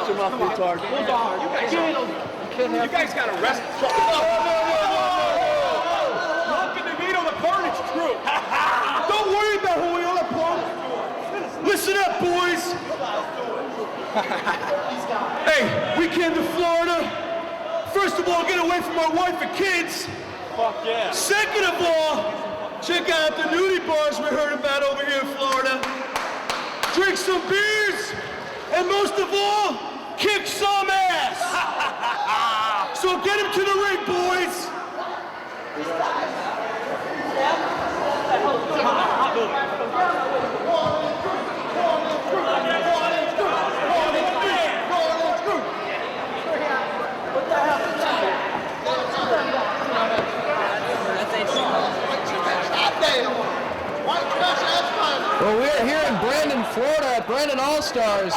Shut your mouth, retard. You guys got arrested. Welcome to meet on the Carnage crew. Don't worry about who we are, punk. Listen up, boys. Hey, we came to Florida. First of all, get away from our wife and kids. Fuck yeah. Second of all, check out the nudie bars we heard about over here in Florida. Drink some beers, and most of all, kick some ass. So get him to the ring, boys. Well, we're here in Brandon, Florida at Brandon All-Stars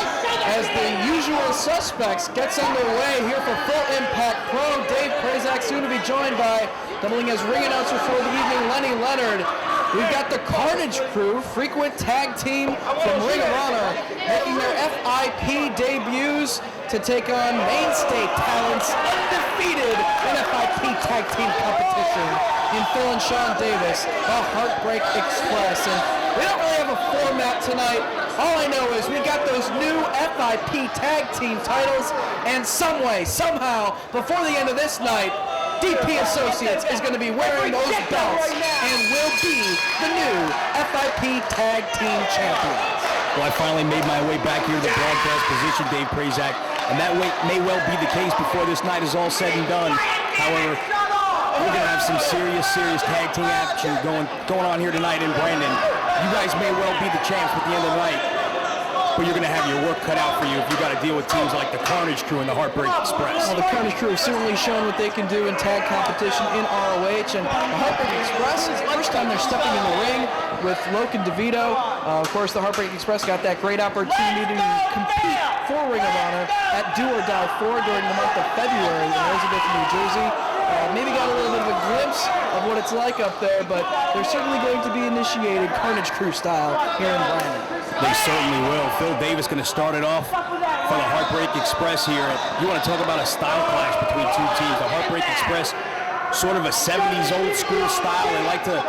as the usual suspects gets underway here for Full Impact Pro. Dave Prazak soon to be joined by, doubling as ring announcer for the evening, Lenny Leonard. We've got the Carnage crew, frequent tag team from Ring of Honor, making their FIP debuts to take on mainstay talents undefeated in FIP tag team competition in Phil and Sean Davis, the Heartbreak Express. And we don't really have a format tonight. All I know is we got those new FIP tag team titles, and some way, somehow, before the end of this night, DP Associates is going to be wearing those belts and will be the new FIP tag team champions. Well, I finally made my way back here to the broadcast position, Dave Prazak, and that may well be the case before this night is all said and done. However, we're going to have some serious tag team action going on here tonight in Brandon. You guys may well be the champs at the end of the night, but you're going to have your work cut out for you if you got to deal with teams like the Carnage crew and the Heartbreak Express. Well, the Carnage crew have certainly shown what they can do in tag competition in ROH, and the Heartbreak Express is the first time they're stepping in the ring with Loke and DeVito. Of course, the Heartbreak Express got that great opportunity to compete for Ring of Honor at Do or Die 4 during the month of February in Elizabeth, New Jersey. Maybe got a little bit of a glimpse of what it's like up there, but they're certainly going to be initiated Carnage crew style here in Brandon. They certainly will. Phil Davis going to start it off for the Heartbreak Express here. You want to talk about a style clash between two teams. The Heartbreak Express, sort of a 70s old school style. They like to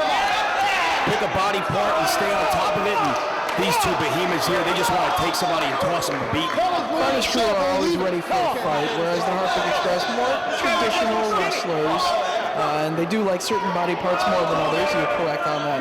pick a body part and stay on top of it. And these two behemoths here, they just want to take somebody and toss them to beat. Carnage crew are always ready for a fight, whereas the Heartbreak Express, more traditional wrestlers. And they do like certain body parts more than others. You're correct on that.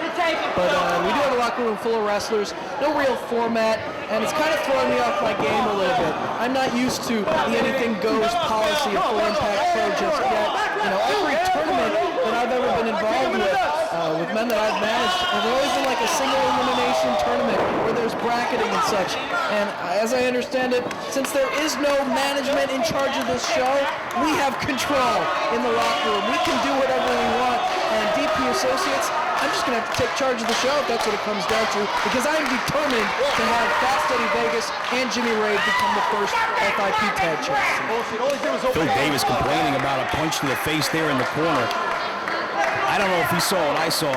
But we do have a locker room full of wrestlers, no real format, and it's kind of throwing me off my game a little bit. I'm not used to the anything goes policy of Full Impact Pro just yet. You know, every tournament that I've ever been involved with men that I've managed, have always been like a single elimination tournament where there's bracketing and such. And as I understand it, since there is no management in charge of this show, we have control in the locker room. We can do whatever we want. And DP Associates, I'm just going to have to take charge of the show if that's what it comes down to, because I'm determined to have Fast Eddie Vegas and Jimmy Rave become the first FIP tag champions. Phil Davis complaining about a punch to the face there in the corner. I don't know if he saw what I saw,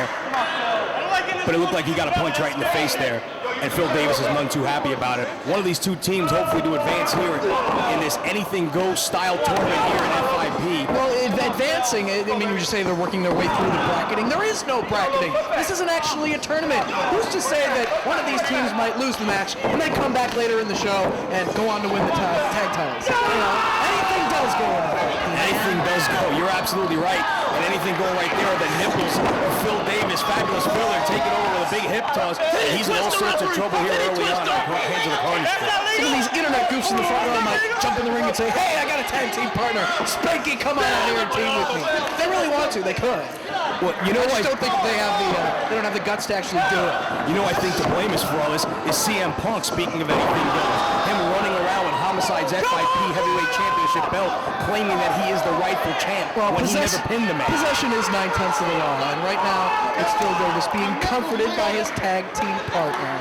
but it looked like he got a punch right in the face there. And Phil Davis is none too happy about it. One of these two teams hopefully to advance here in this anything goes style tournament here in FIP. Well, advancing, I mean, you just say they're working their way through the bracketing. There is no bracketing. This isn't actually a tournament. Who's to say that one of these teams might lose the match and then come back later in the show and go on to win the tag titles? You know, anything does go in FIP. Anything does go. You're absolutely right. And anything going right there, the nipples of Phil Davis, fabulous Philler, taking over with a big hip toss. He's in all sorts of trouble here early on at the hands of the Carnage crew. Some of these internet goofs in the front row might jump in the ring and say, hey, I got a tag team partner. Spanky, come on out here and team with me. If they really want to, they could. Well, you know, I just don't think they don't have the guts to actually do it. You know, I think to blame us for all this is CM Punk, speaking of anything goes. Him running around with Homicide's FIP Heavyweight Championship belt, claiming that he is the rightful champ when he never pinned the man. Possession is 9/10 of the law, and right now it's Phil Davis being comforted by his tag team partner.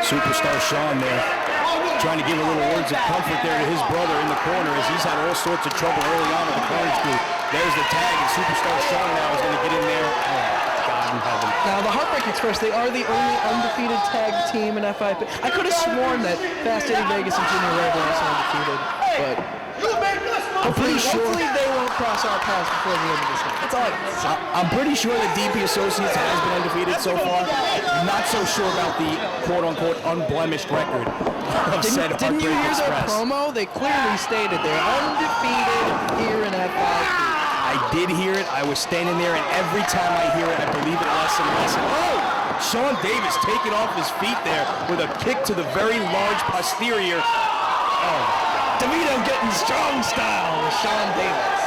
Superstar Sean there, trying to give a little words of comfort there to his brother in the corner as he's had all sorts of trouble early on with the Carnage group. There's the tag, and Superstar Sean now is going to get in there. Oh, God. in heaven. Now, the Heartbreak Express, they are the only undefeated tag team in FIP. I could have sworn that Fast Eddie Vegas and Junior Rave were also undefeated, but hopefully they won't cross our paths before the end of this night. That's all I can say. I'm pretty sure that DP Associates has been undefeated so far. Not so sure about the quote-unquote unblemished record of said Didn't you Heartbreak hear their Express. promo? They clearly stated they're undefeated here in FIP. I did hear it. I was standing there, and every time I hear it, I believe it less and less. And oh! Sean Davis taking off his feet there with a kick to the very large posterior. Oh, DeVito getting strong style with Sean Davis.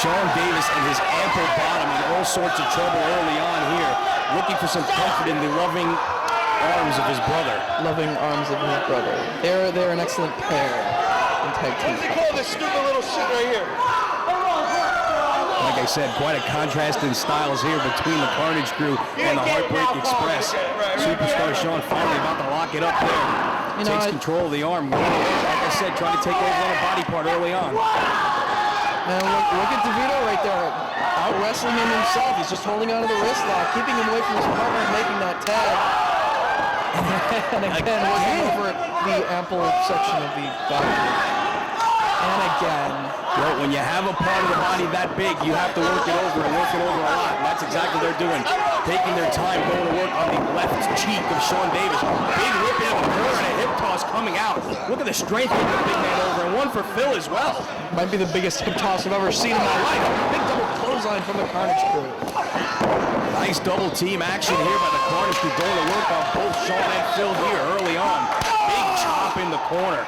Sean Davis and his ample bottom in all sorts of trouble early on here, looking for some comfort in the loving arms of his brother. Loving arms of his brother. They're an excellent pair in tag team. What's he call this stupid little shit right here? Like I said, quite a contrast in styles here between the Carnage crew and the Heartbreak Express. Superstar Sean finally about to lock it up there. Takes control of the arm. Like I said, trying to take over on a body part early on. Man, look at DeVito right there, out wrestling him himself. He's just holding onto the wrist lock, keeping him away from his partner and making that tag. And again, working over the ample section of the body. And again. Well, when you have a part of the body that big, you have to work it over and work it over a lot. And that's exactly what they're doing. Taking their time going to work on the left cheek of Sean Davis. Big whip in of a curl and a hip toss coming out. Look at the strength of the big man over, and one for Phil as well. Might be the biggest hip toss I've ever seen in my life. Big double clothesline from the Carnage crew. Nice double team action here by the Carnage crew, going to work on both Sean and Phil here early on. Big chop in the corner.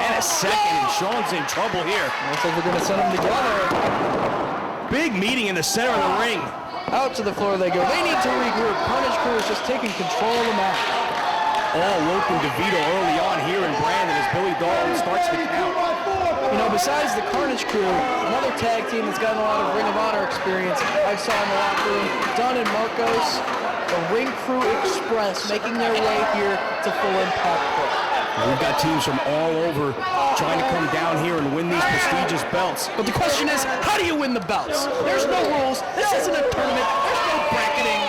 And a second, and Sean's in trouble here. Looks like we're going to send them together. Big meeting in the center of the ring. Out to the floor they go. They need to regroup. Carnage crew is just taking control of the match. All Woken DeVito early on here in Brandon as Billy Dalton starts to count. You know, besides the Carnage crew, another tag team that's gotten a lot of Ring of Honor experience I saw in the locker room, Dunn and Marcos, the Ring Crew Express, making their way here to Full Impact Pro. We've got teams from all over trying to come down here and win these prestigious belts. But the question is, how do you win the belts? There's no rules. This isn't a tournament. There's no bracketing.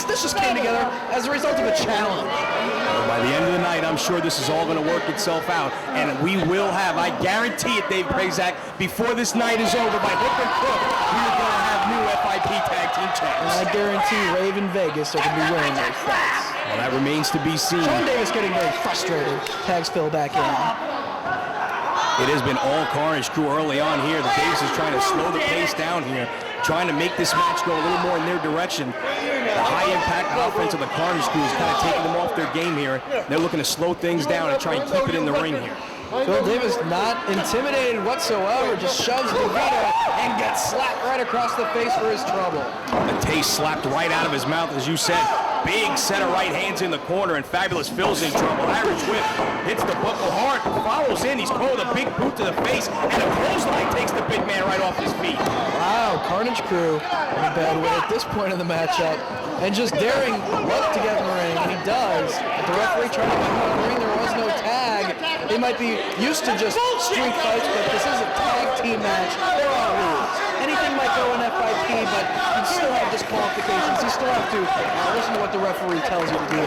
This just came together as a result of a challenge. Well, by the end of the night, I'm sure this is all going to work itself out. And we will have, I guarantee it, Dave Prazak, before this night is over, by hook or crook, we are going to have new FIP tag team champs. And I guarantee Rave and Vegas are going to be winning those fights. Well, that remains to be seen. Sean Davis getting very frustrated. Tags Phil back in. It has been all Carnage crew early on here. The Davis is trying to slow the pace down here, trying to make this match go a little more in their direction. The high-impact offense of the Carnage crew is kind of taking them off their game here. They're looking to slow things down and try and keep it in the ring here. Phil Davis not intimidated whatsoever, just shoves DeVito and gets slapped right across the face for his trouble. The taste slapped right out of his mouth, as you said. Big set of right hands in the corner, and Fabulous Phil's in trouble. Irish whip hits the buckle hard, follows in. He's called a big boot to the face, and a clothesline takes the big man right off his feet. Wow, Carnage crew in a bad way at this point in the matchup, and just daring Luck to get in the ring, and he does. The referee trying to keep him in the ring. There was no tag. They might be used to just street fights, but this is a tag team match. There are rules. Anything might go in FIP, but you still have disqualifications. You still have to listen to what the referee tells you to do.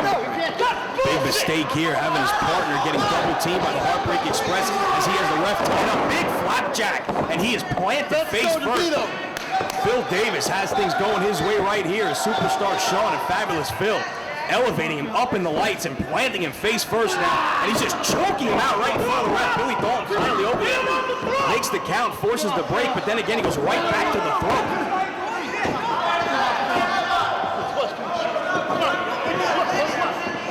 Big mistake here, having his partner getting double teamed by the Heartbreak Express as he has the ref tied up. Big flapjack, and he is planted face first. Phil Davis has things going his way right here. Superstar Sean and Fabulous Phil elevating him up in the lights and planting him face first now. And he's just choking him out right in front of the ref. Billy Dalton finally over there. Makes the count, forces the break, but then again he goes right back to the throat.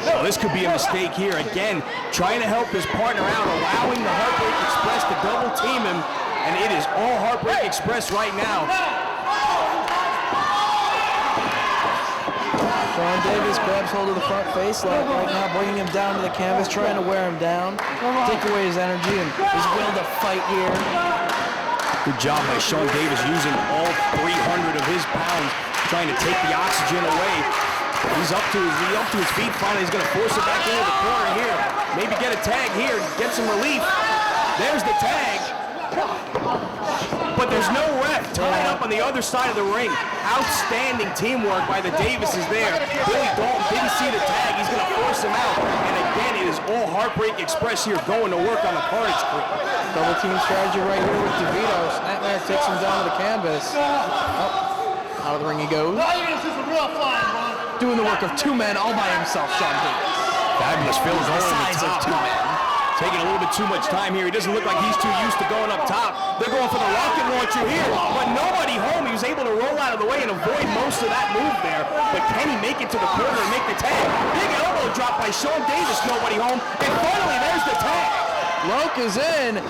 So this could be a mistake here. Again, trying to help his partner out, allowing the Heartbreak Express to double team him. And it is all Heartbreak Express right now. Sean Davis grabs hold of the front face lock right now, bringing him down to the canvas, trying to wear him down, take away his energy and his will to fight here. Good job by Sean Davis using all 300 of his pounds, trying to take the oxygen away. He's up to his feet finally. He's going to force it back into the corner here. Maybe get a tag here, get some relief. There's the tag. but there's no ref. Tied up on the other side of the ring. Outstanding teamwork by the Davises there. Billy Dalton didn't see the tag. He's going to force him out. And again, it is all Heartbreak Express here going to work on the Carnage crew. Double team strategy right here with DeVito. Snapmare takes him down to the canvas. Oh, out of the ring he goes. Doing the work of two men all by himself, Sean Davis. Fabulous Phil going The to size the of top. two men. Taking a little bit too much time here. He doesn't look like he's too used to going up top. They're going for the rocket launcher here, but nobody home. He was able to roll out of the way and avoid most of that move there. But can he make it to the corner and make the tag? Big elbow drop by Sean Davis, nobody home. And finally, there's the tag. Loke is in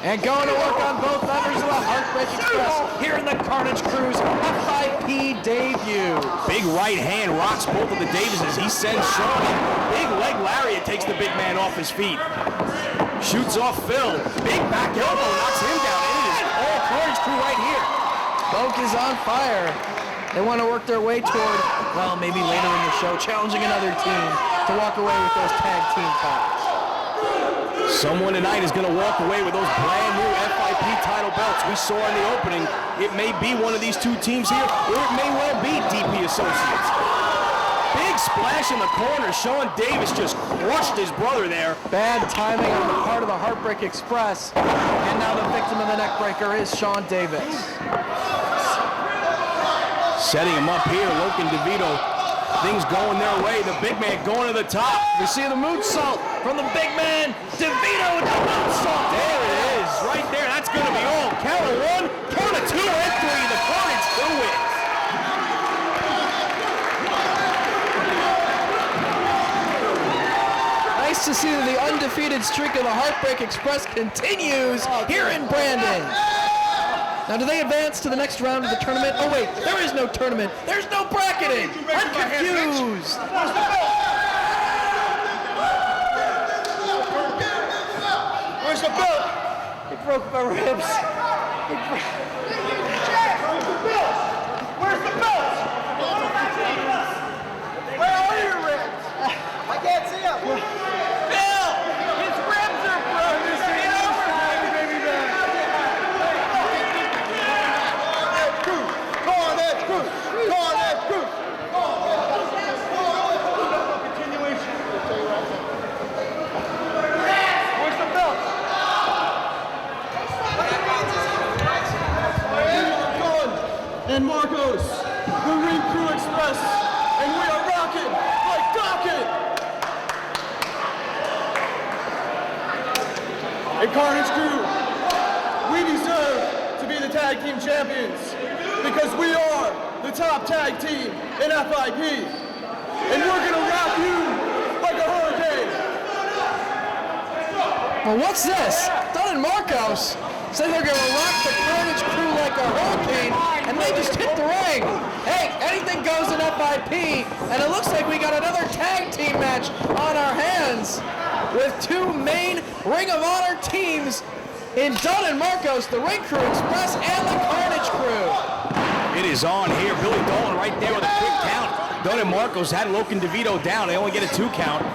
and going to work on both members of the Heartbreak Express here in the Carnage Crew's FIP debut. Big right hand rocks both of the Davises. He sends Sean in. Big leg lariat takes the big man off his feet. Shoots off Phil. Big back elbow knocks him down. And it is all Carnage Crew right here. Loke is on fire. They want to work their way toward, well, maybe later in the show, challenging another team to walk away with those tag team titles. Someone tonight is going to walk away with those brand new FIP title belts we saw in the opening. It may be one of these two teams here, or it may well be DP Associates. Big splash in the corner. Sean Davis just crushed his brother there. Bad timing on the part of the Heartbreak Express. And now the victim of the neckbreaker is Sean Davis. Setting him up here, Loke and DeVito. Things going their way. The big man going to the top. We see the moonsault from the big man. DeVito with the moonsault. There it is, right there. That's going to be all. Count of one, count of two, and three. The Carnage still wins. Nice to see that the undefeated streak of the Heartbreak Express continues here in Brandon. Now, do they advance to the next round of the tournament? Oh, wait, there is no tournament. There's no bracketing. I'm confused. Where's the belt? He broke my ribs. Where's the belt? Where are your ribs? I can't see them. Bill! His ribs are broken. Where's the belt? And Marcos, the Ring Crew Express, and we are rocking like Docket! And Carnage Crew, we deserve to be the tag team champions because we are the top tag team in FIP. And we're gonna rock you like a hurricane. Well, what's this? Dunn and Marcos said they're going to rock the Carnage Crew like a hurricane, and they just hit the ring. Hey, anything goes in FIP, and it looks like we got another tag team match on our hands with two main Ring of Honor teams in Dunn and Marcos, the Ring Crew Express and the Carnage Crew. It is on here. Billy Dalton right there with a quick count. Dunn and Marcos had Loke and DeVito down. They only get a 2 count.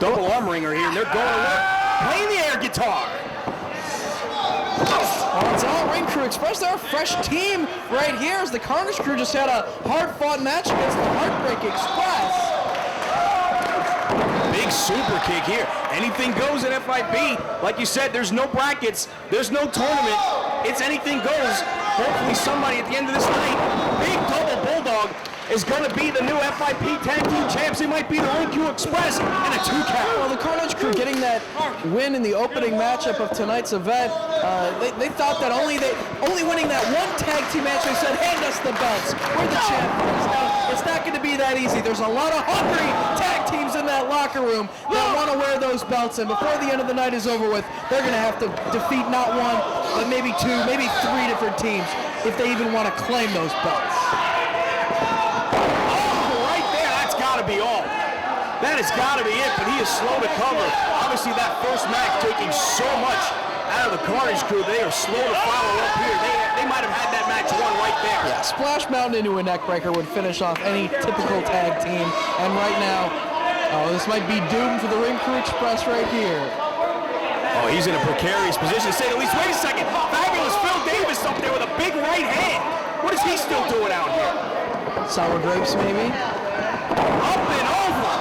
Double arm ringer here, and they're going to work. Playing the air guitar. Well, it's all Ring Crew Express. They're a fresh team right here as the Carnage Crew just had a hard-fought match against the Heartbreak Express. Big super kick here. Anything goes in FIP. Like you said, there's no brackets. There's no tournament. It's anything goes. Hopefully somebody at the end of this night, big double bulldog, is going to be the new FIP Tag Team Champs. It might be the Ring Crew Express and a 2 count. Well, the Carnage Crew getting that win in the opening matchup of tonight's event, they thought that only winning that one tag team match, they said, hand us the belts. We're the champions. Now, it's not going to be that easy. There's a lot of hungry tag teams in that locker room that want to wear those belts, and before the end of the night is over with, they're going to have to defeat not one, but maybe 2, maybe 3 different teams if they even want to claim those belts. Be all. That has got to be it, but he is slow to cover. Obviously, that first match taking so much out of the Carnage Crew. They are slow to follow up here. They might have had that match won right there. Yeah, Splash Mountain into a neckbreaker would finish off any typical tag team. And right now, this might be doomed for the Ring Crew Express right here. Oh, he's in a precarious position, to say the least. Wait a second. Fabulous Phil Davis up there with a big right hand. What is he still doing out here? Sour grapes, maybe? Up and over.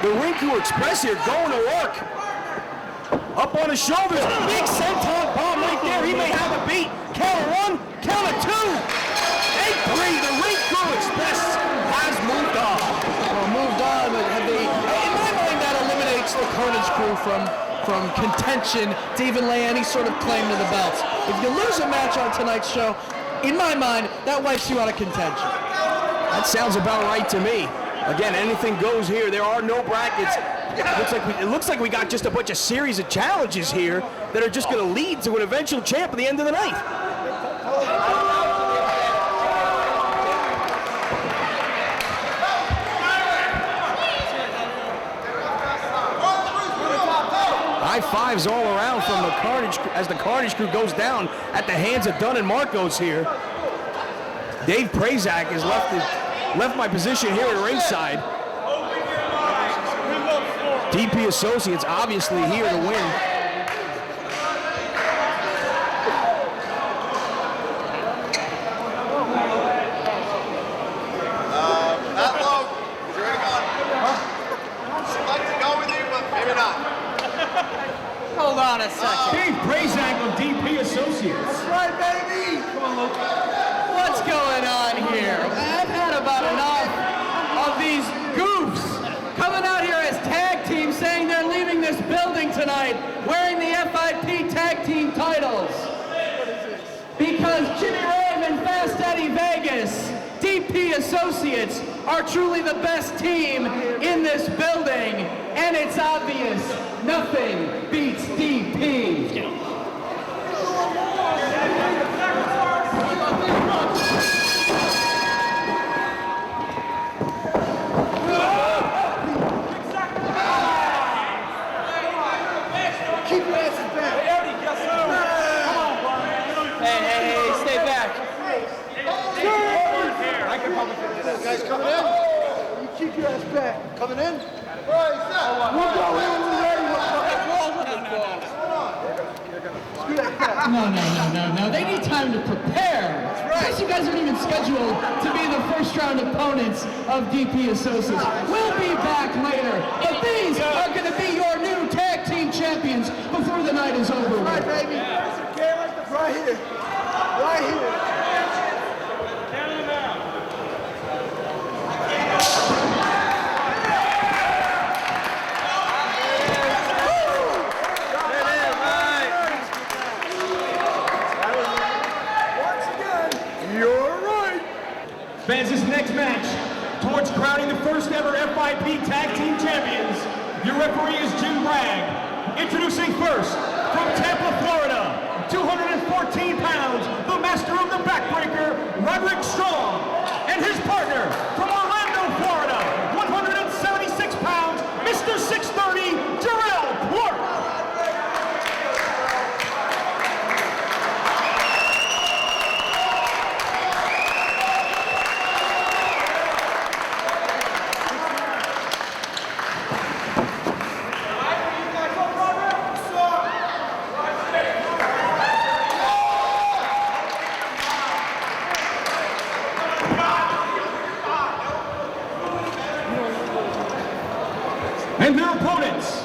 The Rinku Express here going to work. Up on his shoulders. Big senton bomb right there. He may have a beat. Count of 1, count of 2. 8-3. The Rinku Express has moved on. Well, moved on, but have they, in my mind, that eliminates the Carnage crew from contention to even lay any sort of claim to the belts. If you lose a match on tonight's show, in my mind, that wipes you out of contention. That sounds about right to me. Again, anything goes here. There are no brackets. It looks like we got just a bunch of series of challenges here that are just going to lead to an eventual champ at the end of the night. High fives all around from the Carnage as the Carnage crew goes down at the hands of Dunn and Marcos here. Dave Prazak has left my position here at ringside. DP Associates obviously here to win. Not long. Is ready to go? I'd like to go with you, but maybe not. Hold on a second. Dave Prazak of DP Associates. Right, baby. Come on, Luke. What's going on here? I've had about enough of these goofs coming out here as tag teams saying they're leaving this building tonight wearing the FIP tag team titles. Because Jimmy Rave and Fast Eddie Vegas, DP Associates, are truly the best team in this building. And it's obvious, nothing beats DP. Hey, stay back. Guys coming in? You keep your ass back. Coming in? We'll go in when we're ready. No. They need time to prepare. That's right. Plus, you guys aren't even scheduled to be the first round opponents of DP Associates. We'll be back later. But these are going to be your new tag team champions before the night is over. Right, baby. Right here. Right here. Fans, this next match towards crowning the first ever FIP Tag Team Champions. Your referee is Jim Bragg. Introducing first, from Tampa, Florida, 214 pounds, the master of the backbreaker, Roderick Strong. And his partner, from Orlando, Florida, 176 pounds, Mr. 630, Jarelle. And their opponents,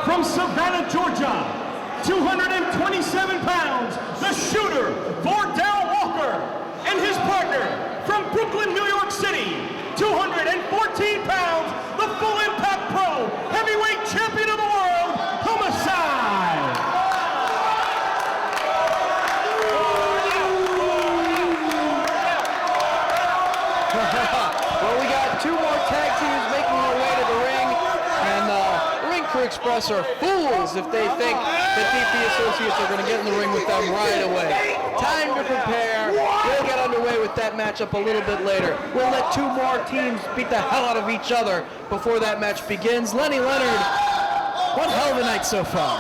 from Savannah, Georgia, 227 pounds, the shooter, Cordell Walker, and his partner, from Brooklyn, New York City, 214 pounds, the Full Impact Pro Heavyweight Champion of the World, Homicide. Well, we got two more tag teams making their way to the ring, and Ring Crew Express are fools if they think that DP Associates are going to get in the ring with them right away. Time to prepare. We'll get underway with that matchup a little bit later. We'll let two more teams beat the hell out of each other before that match begins. Lenny Leonard, one hell of a night so far.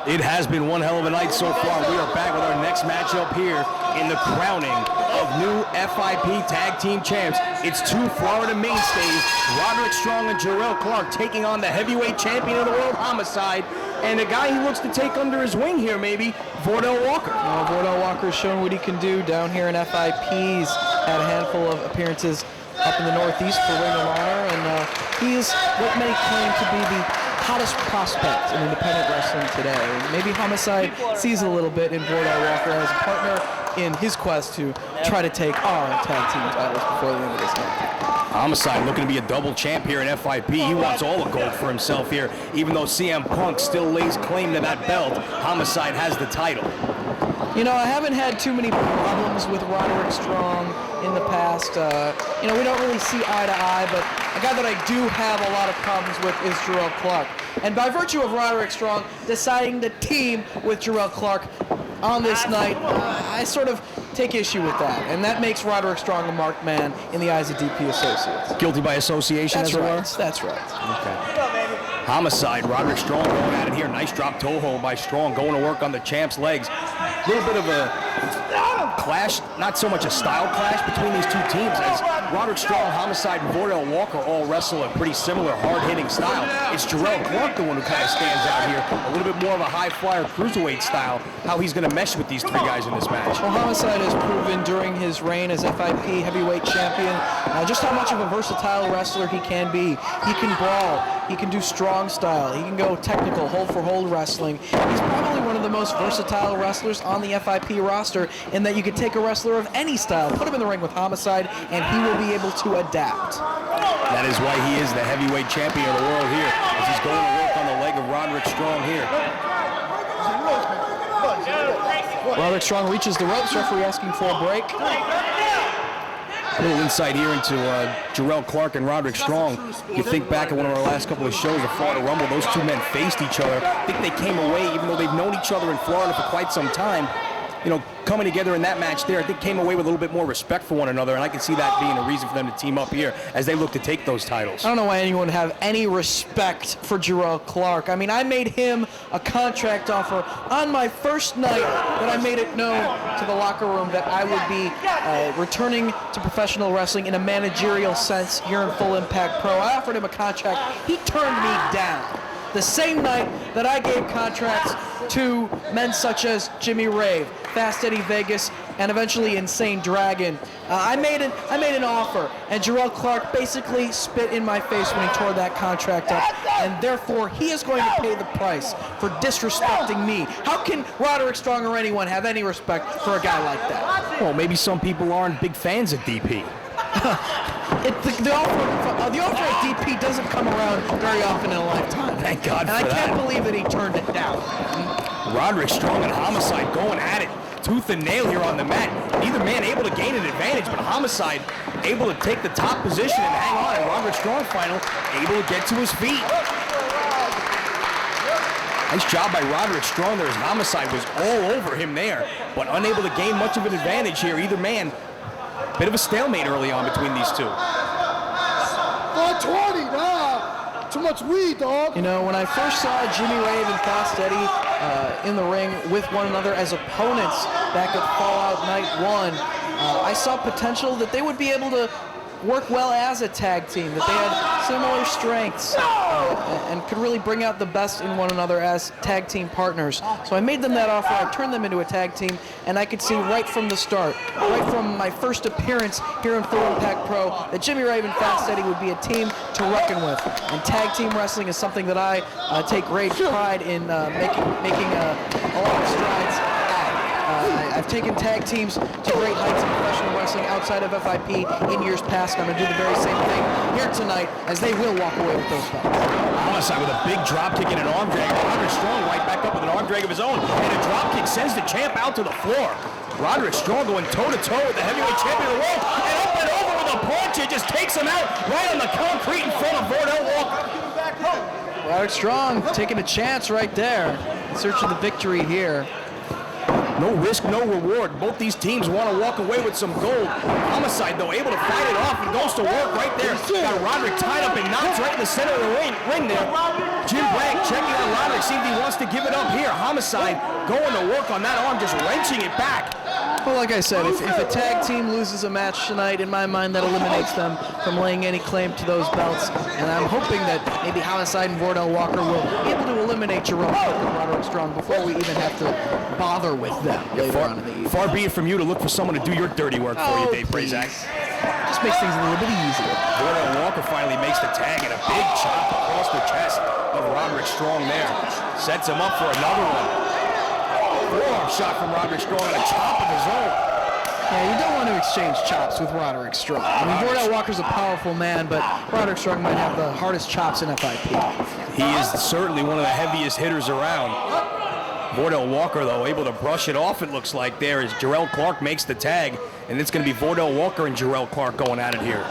It has been one hell of a night so far. We are back with our next matchup here in the crowning of new FIP Tag Team Champs. It's two Florida mainstays, Roderick Strong and Jarelle taking on the heavyweight champion of the world, Homicide. and a guy he looks to take under his wing here, maybe, Cordell Walker. Cordell Walker's shown what he can do down here in FIP. He's had a handful of appearances up in the Northeast for Ring of Honor, and he is what many claim to be the hottest prospect in independent wrestling today. Maybe Homicide sees a little bit in Cordell Walker as a partner in his quest to try to take our tag team titles before the end of this night. Homicide looking to be a double champ here in FIP. He wants all the gold for himself here. Even though CM Punk still lays claim to that belt, Homicide has the title. You know, I haven't had too many problems with Roderick Strong in the past. You know, we don't really see eye to eye, but a guy that I do have a lot of problems with is Jarelle Clark. And by virtue of Roderick Strong deciding to team with Jarelle Clark on this night, I sort of take issue with that. And that makes Roderick Strong a marked man in the eyes of DP Associates. Guilty by association, That's as it were? right. That's right. Okay. Homicide, Roderick Strong going at it here. Nice drop toe hold by Strong, going to work on the champ's legs. A little bit of a clash, not so much a style clash between these two teams, as Roderick Strong, Homicide, and Cordell Walker all wrestle a pretty similar hard-hitting style. It's Jarelle Clark, the one who kind of stands out here, a little bit more of a high-flyer cruiserweight style, how he's going to mesh with these three guys in this match. Well, Homicide has proven during his reign as FIP heavyweight champion just how much of a versatile wrestler he can be. He can brawl, he can do strong style, he can go technical, hold-for-hold wrestling. He's probably one of the most versatile wrestlers on the FIP roster in that you could take a wrestler of any style, put him in the ring with Homicide, and he will be able to adapt. That is why he is the heavyweight champion of the world here, as he's going to work on the leg of Roderick Strong here. Roderick Strong reaches the ropes, referee asking for a break. A little insight here into Jarelle Clark and Roderick Strong. You think back at one of our last couple of shows, the Florida Rumble, those two men faced each other. I think they came away, even though they've known each other in Florida for quite some time, you know, coming together in that match there, I think came away with a little bit more respect for one another, and I can see that being a reason for them to team up here as they look to take those titles. I don't know why anyone would have any respect for Jarelle Clark. I mean, I made him a contract offer on my first night that I made it known to the locker room that I would be returning to professional wrestling in a managerial sense here in Full Impact Pro. I offered him a contract. He turned me down. The same night that I gave contracts to men such as Jimmy Rave, Fast Eddie Vegas, and eventually Insane Dragon. I made an offer, and Jarelle Clark basically spit in my face when he tore that contract up, and therefore he is going to pay the price for disrespecting me. How can Roderick Strong or anyone have any respect for a guy like that? Well, maybe some people aren't big fans of DP. The offer at DP doesn't come around very often in a lifetime. Thank God for that. And I can't that. believe that he turned it down. Roderick Strong and Homicide going at it, tooth and nail here on the mat. Neither man able to gain an advantage, but Homicide able to take the top position and hang on, and Roderick Strong final able to get to his feet. Nice job by Roderick Strong there as Homicide was all over him there, but unable to gain much of an advantage here. Either man, bit of a stalemate early on between these two. 420, nah. Too much weed, dog. You know, when I first saw Jimmy Rave and Fast Eddie in the ring with one another as opponents back at Fallout Night 1, I saw potential that they would be able to work well as a tag team, that they had similar strengths and could really bring out the best in one another as tag team partners. So I made them that offer, I turned them into a tag team, and I could see right from the start, right from my first appearance here in Full Impact Pro, that Jimmy Rave and Fast Eddie would be a team to reckon with. And tag team wrestling is something that I take great pride in making a lot of strides at. I've taken tag teams to great heights in professional wrestling outside of FIP in years past, and I'm going to do the very same thing here tonight, as they will walk away with those belts. Homicide with a big drop kick and an arm drag. Roderick Strong right back up with an arm drag of his own, and a drop kick sends the champ out to the floor. Roderick Strong going toe-to-toe with the heavyweight champion of the world, and up and over with a punch. It just takes him out right on the concrete in front of Cordell Walker. Roderick Strong taking a chance right there, in search of the victory here. No risk, no reward. Both these teams want to walk away with some gold. Homicide, though, able to fight it off and goes to work right there. Got Roderick tied up and knocked right in the center of the ring there. Jim Bragg checking on Roderick, see if he wants to give it up here. Homicide going to work on that arm, just wrenching it back. Well, like I said, if a tag team loses a match tonight, in my mind, that eliminates them from laying any claim to those belts. And I'm hoping that maybe Homicide and Cordell Walker will be able to eliminate Jarelle and Roderick Strong before we even have to bother with them later on in the evening. Far be it from you to look for someone to do your dirty work for you, Dave Prazak. Just makes things a little bit easier. Cordell Walker finally makes the tag, and a big chop across the chest of Roderick Strong there. Sets him up for another one. Forearm shot from Roderick Strong and a chop of his own. Yeah, you don't want to exchange chops with Roderick Strong. I mean, Cordell Walker's a powerful man, but Roderick Strong might have the hardest chops in FIP. He is certainly one of the heaviest hitters around. Cordell Walker, though, able to brush it off, it looks like, there as Jarelle Clark makes the tag, and it's going to be Cordell Walker and Jarelle Clark going at it here.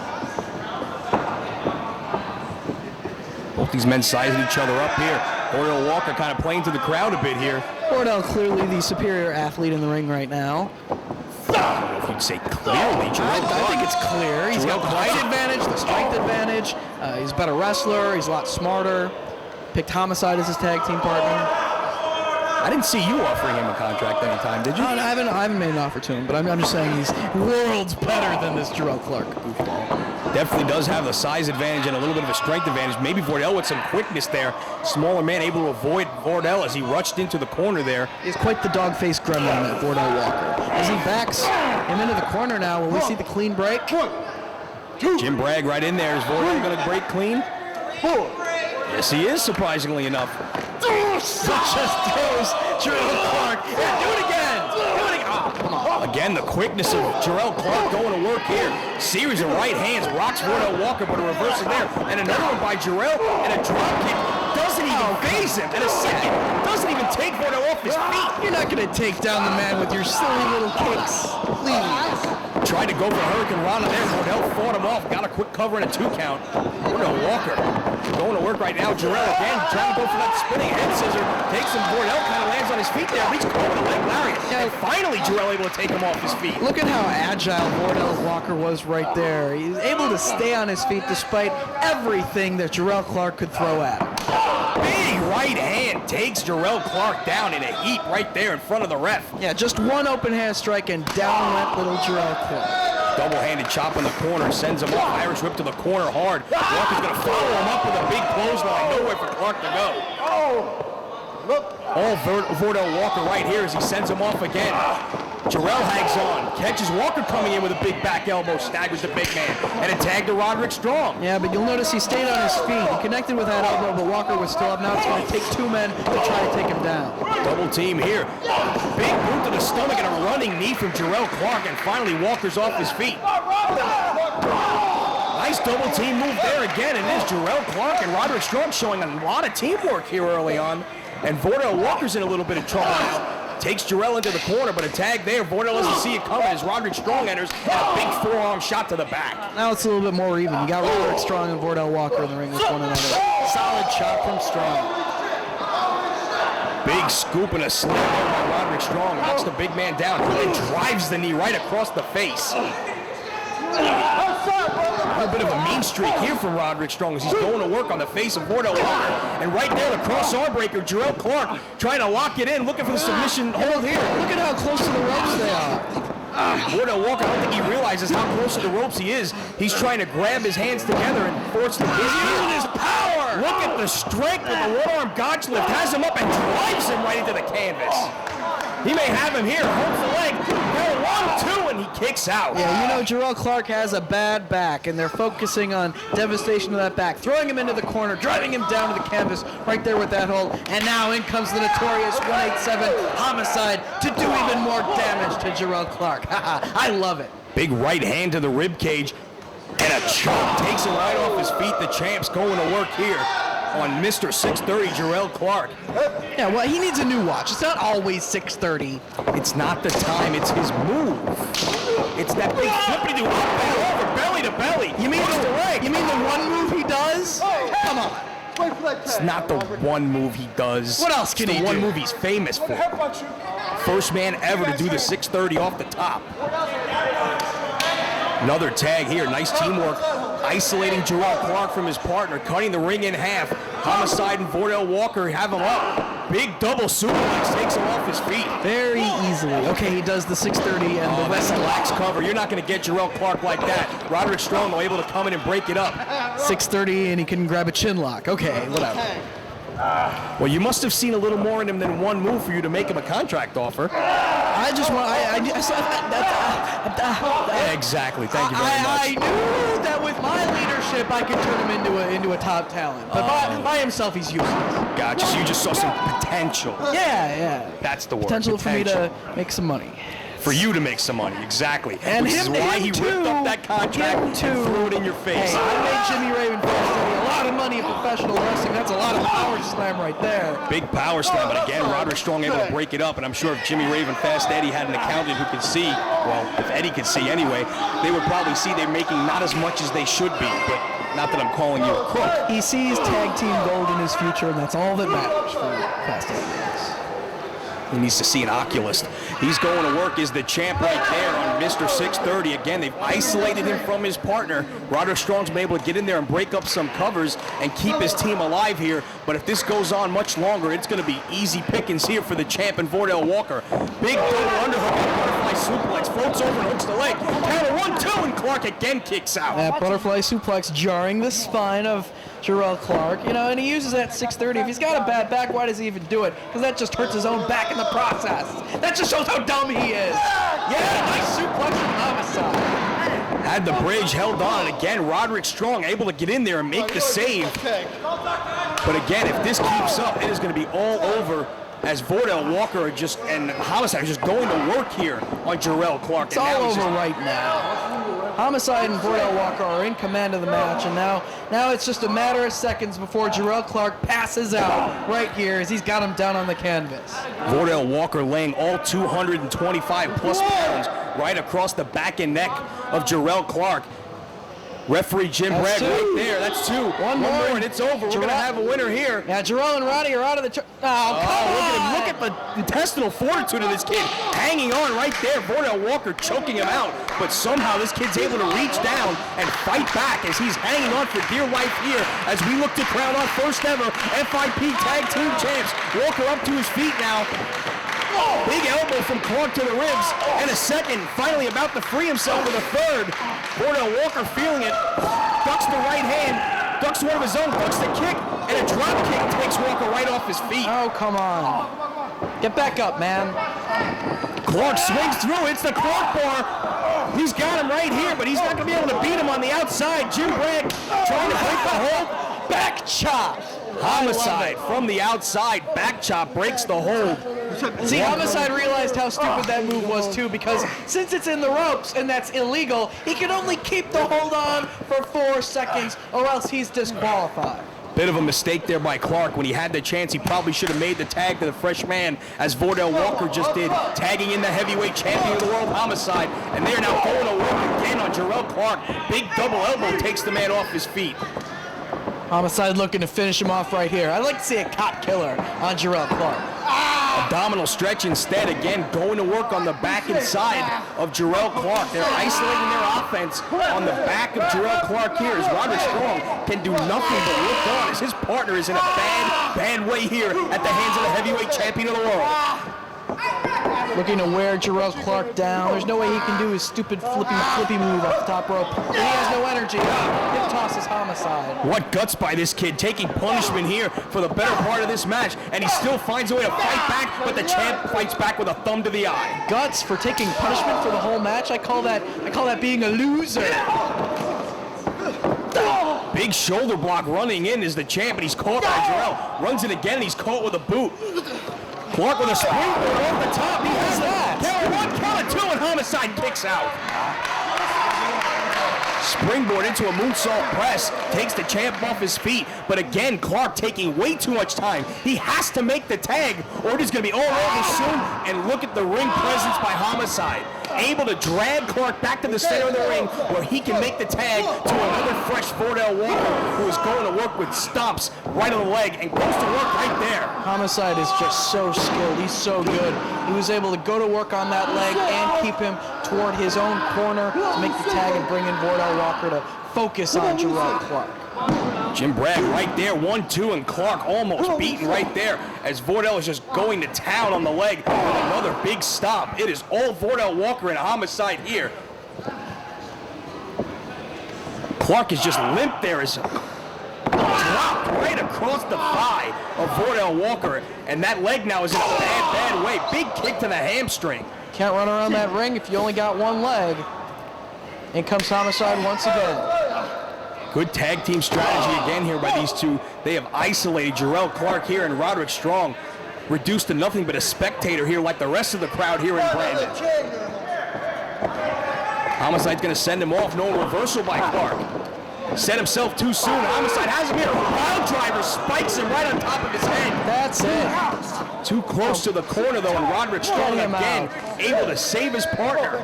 Both these men sizing each other up here. Cordell Walker kind of playing to the crowd a bit here. Cordell clearly the superior athlete in the ring right now. I don't know if you'd say clearly. I think it's clear. He's got the height advantage, the strength advantage. He's a better wrestler. He's a lot smarter. Picked Homicide as his tag team partner. I didn't see you offering him a contract anytime, did you? I haven't made an offer to him, but I'm just saying he's worlds better than this Jarelle Clark goofball. Definitely does have the size advantage and a little bit of a strength advantage. Maybe Cordell with some quickness there. Smaller man able to avoid Cordell as he rushed into the corner there. He's quite the dog-faced gremlin, that Cordell Walker. As he backs him into the corner now, will we see the clean break? Jim Bragg right in there. Is Cordell going to break clean? Yes, he is, surprisingly enough. Just throws Jarelle Clark. Yeah, do it again. Oh, come on. Again, the quickness of Jarelle Clark going to work here. Series of right hands rocks Cordell Walker, but a reversal there. And another one by Jarelle, and a drop kick. Doesn't even phase him. And a second, doesn't even take Cordell off his feet. You're not going to take down the man with your silly little kicks. Please. Tried to go for Hurricane Rana there. Cordell fought him off. Got a quick cover and a 2 count. Cordell Walker going to work right now. Jarelle again trying to go for that spinning head scissor. Takes him. Cordell kind of lands on his feet there. He's going to leg lariat. And finally Jarelle able to take him off his feet. Look at how agile Cordell Walker was right there. He's able to stay on his feet despite everything that Jarelle Clark could throw at him. Big right hand takes Jarelle Clark down in a heap right there in front of the ref. Yeah, just one open hand strike and down went little Jarelle Clark. Double-handed chop in the corner, sends him off. Irish whip to the corner hard. Walker's going to follow him up with a big clothesline. Nowhere for Clark to go. All Cordell Walker right here as he sends him off again. Jarelle hangs on, catches Walker coming in with a big back elbow, staggers the big man, and a tag to Roderick Strong. Yeah, but you'll notice he stayed on his feet. He connected with that elbow, but Walker was still up. Now it's going to take 2 men to try to take him down. Double team here. Big boot to the stomach and a running knee from Jarelle Clark, and finally Walker's off his feet. Nice double team move there again, and it is Jarelle Clark and Roderick Strong showing a lot of teamwork here early on. And Cordell Walker's in a little bit of trouble now. Takes Jarelle into the corner, but a tag there. Cordell doesn't see it coming as Roderick Strong enters, and a big forearm shot to the back. Now it's a little bit more even. You got Roderick Strong and Cordell Walker in the ring with one another. Solid chop from Strong. Big scoop and a slam by Roderick Strong. Knocks the big man down and drives the knee right across the face. A bit of a mean streak here from Roderick Strong as he's going to work on the face of Cordell Walker. And right there, the cross arm breaker, Jarelle Clark trying to lock it in, looking for the submission hold here. Look at how close to the ropes they are. Cordell Walker, I don't think he realizes how close to the ropes he is. He's trying to grab his hands together and force the He's using his power! Look at the strength with the one-arm gotch lift. Has him up and drives him right into the canvas. He may have him here, holds the leg, now 1-2, and he kicks out. Yeah, you know Jarelle Clark has a bad back, and they're focusing on devastation of that back, throwing him into the corner, driving him down to the canvas, right there with that hold, and now in comes the notorious 187 Homicide to do even more damage to Jarelle Clark. I love it. Big right hand to the rib cage, and a chop takes him right off his feet. The champ's going to work here on Mr. 630, Jarelle Clark. Yeah, well, he needs a new watch. It's not always 630. It's not the time, it's his move. It's that big flippity-do up and over, belly to belly. You mean the one move he does? Come on. It's not the one move he does. What else can he do? It's the one move he's famous for. First man ever to do the 630 off the top. Another tag here, nice teamwork. isolating Jarelle Clark from his partner, cutting the ring in half. Homicide and Cordell Walker have him up. Big double suplex takes him off his feet. Very easily. Okay, he does the 630 and the That's lax cover. You're not going to get Jarelle Clark like that. Roderick Strong though able to come in and break it up. 630 and he can grab a chin lock. Okay, whatever. Well, you must have seen a little more in him than one move for you to make him a contract offer. I just want. I saw Yeah, exactly. Thank you very much. I knew that with my leadership, I could turn him into a top talent. But by himself, he's useless. Gotcha. So you just saw some potential. Yeah. That's the word. Potential for me to make some money. For you to make some money, exactly. And Which is why he ripped up that contract and threw it in your face. Hey, I made Jimmy Rave and Fast Eddie a lot of money in professional wrestling. That's a lot of power slam right there. Big power slam, but again, Roderick Strong able to break it up, and I'm sure if Jimmy Rave and Fast Eddie had an accountant who could see, well, if Eddie could see anyway, they would probably see they're making not as much as they should be, but not that I'm calling you a crook. He sees tag team gold in his future, and that's all that matters for Fast Eddie. He needs to see an oculist. He's going to work as the champ right there on Mr. 630. Again, they've isolated him from his partner. Roderick Strong's been able to get in there and break up some covers and keep his team alive here. But if this goes on much longer, it's going to be easy pickings here for the champ and Cordell Walker. Big double underhook and butterfly suplex. Floats over and hooks the leg. Counter 1-2 and Clark again kicks out. That butterfly suplex jarring the spine of Jarelle Clark, and he uses that 630. If he's got a bad back, why does he even do it? Because that just hurts his own back in the process. That just shows how dumb he is. Yeah, nice suplex from Homicide. Had the bridge held on, and again, Roderick Strong able to get in there and make the save. But again, if this keeps up, it is going to be all over as Cordell Walker and Homicide are just going to work here on Jarelle Clark. It's all over right now. Homicide and Cordell Walker are in command of the match, and now it's just a matter of seconds before Jarelle Clark passes out right here as he's got him down on the canvas. Cordell Walker laying all 225 plus pounds right across the back and neck of Jarelle Clark. Referee Jim Bragg right there. That's two. One more and it's over. We're going to have a winner here. Yeah, Jarelle and Roddy are out of the... Look at the intestinal fortitude of this kid. Hanging on right there. Cordell Walker choking him out. But somehow this kid's able to reach down and fight back as he's hanging on for dear life here as we look to crown our first ever FIP Tag Team Champs. Walker up to his feet now. Big elbow from Clark to the ribs, and a second, finally about to free himself with a third. Cordell Walker feeling it, ducks the right hand, ducks one of his own, ducks the kick, and a drop kick takes Walker right off his feet. Oh, come on. Get back up, man. Clark swings through, it's the Clark bar. He's got him right here, but he's not going to be able to beat him on the outside. Jim Bragg trying to break the hold. Back chop. Homicide from the outside, back chop breaks the hold. See, Homicide realized how stupid that move was too, because since it's in the ropes and that's illegal, he can only keep the hold on for 4 seconds or else he's disqualified. Bit of a mistake there by Clark. When he had the chance, he probably should have made the tag to the fresh man, as Cordell Walker just did, tagging in the heavyweight champion of the world, Homicide. And they're now going to work again on Jarelle Clark. Big double elbow takes the man off his feet. Homicide looking to finish him off right here. I'd like to see a cop killer on Jarelle Clark. Abdominal stretch instead, again going to work on the back and side of Jarelle Clark. They're isolating their offense on the back of Jarelle Clark here as Roderick Strong can do nothing but look on as his partner is in a bad way here at the hands of the heavyweight champion of the world. Looking to wear Jarelle Clark down. There's no way he can do his stupid flippy move off the top rope. He has no energy. Hip tosses Homicide. What guts by this kid, taking punishment here for the better part of this match, and he still finds a way to fight back, but the champ fights back with a thumb to the eye. Guts for taking punishment for the whole match. I call that being a loser. Big shoulder block running in is the champ, and he's caught by Jarelle. Runs it again, and he's caught with a boot. Clark with a springboard off the top. He has that. Count of 2, and Homicide kicks out. Springboard into a moonsault press. Takes the champ off his feet. But again, Clark taking way too much time. He has to make the tag, or it is going to be all over soon. And look at the ring presence by Homicide. Able to drag Clark back to the center of the ring where he can make the tag to another fresh Cordell Walker, who is going to work with stomps right on the leg and goes to work right there. Homicide is just so skilled. He's so good. He was able to go to work on that leg and keep him toward his own corner to make the tag and bring in Cordell Walker to focus on Jarelle Clark. Jim Bragg right there, 1-2, and Clark almost beaten right there as Cordell is just going to town on the leg with another big stop. It is all Cordell Walker and Homicide here. Clark is just limp there as dropped right across the thigh of Cordell Walker, and that leg now is in a bad way. Big kick to the hamstring. Can't run around that ring if you only got one leg. In comes Homicide once again. Good tag team strategy again here by these two. They have isolated Jarelle Clark here and Roderick Strong, reduced to nothing but a spectator here like the rest of the crowd here in Brandon. Homicide's gonna send him off. No reversal by Clark. Set himself too soon. Homicide has him here. Wild driver spikes him right on top of his head. That's it. Too close to the corner though, and Roderick Strong again able to save his partner.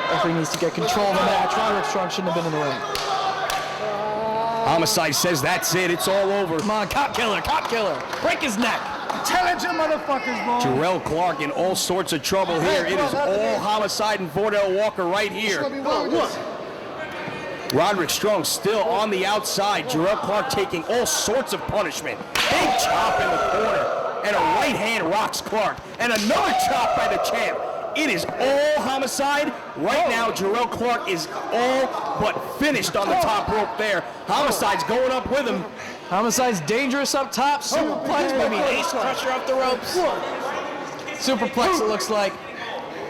Referee needs to get control of the match. Roderick Strong shouldn't have been in the ring. Homicide says that's it. It's all over. Come on, cop killer, cop killer. Break his neck. Intelligent motherfuckers, bro. Jarelle Clark in all sorts of trouble here. It is all Homicide and Cordell Walker right here. Roderick Strong still on the outside. Jarelle Clark taking all sorts of punishment. Big chop in the corner. And a right hand rocks Clark. And another chop by the champ. It is all Homicide. Right now, Jarelle Clark is all but finished on the top rope there. Homicide's going up with him. Homicide's dangerous up top. Superplex, maybe an ace crusher up the ropes. Superplex, it looks like.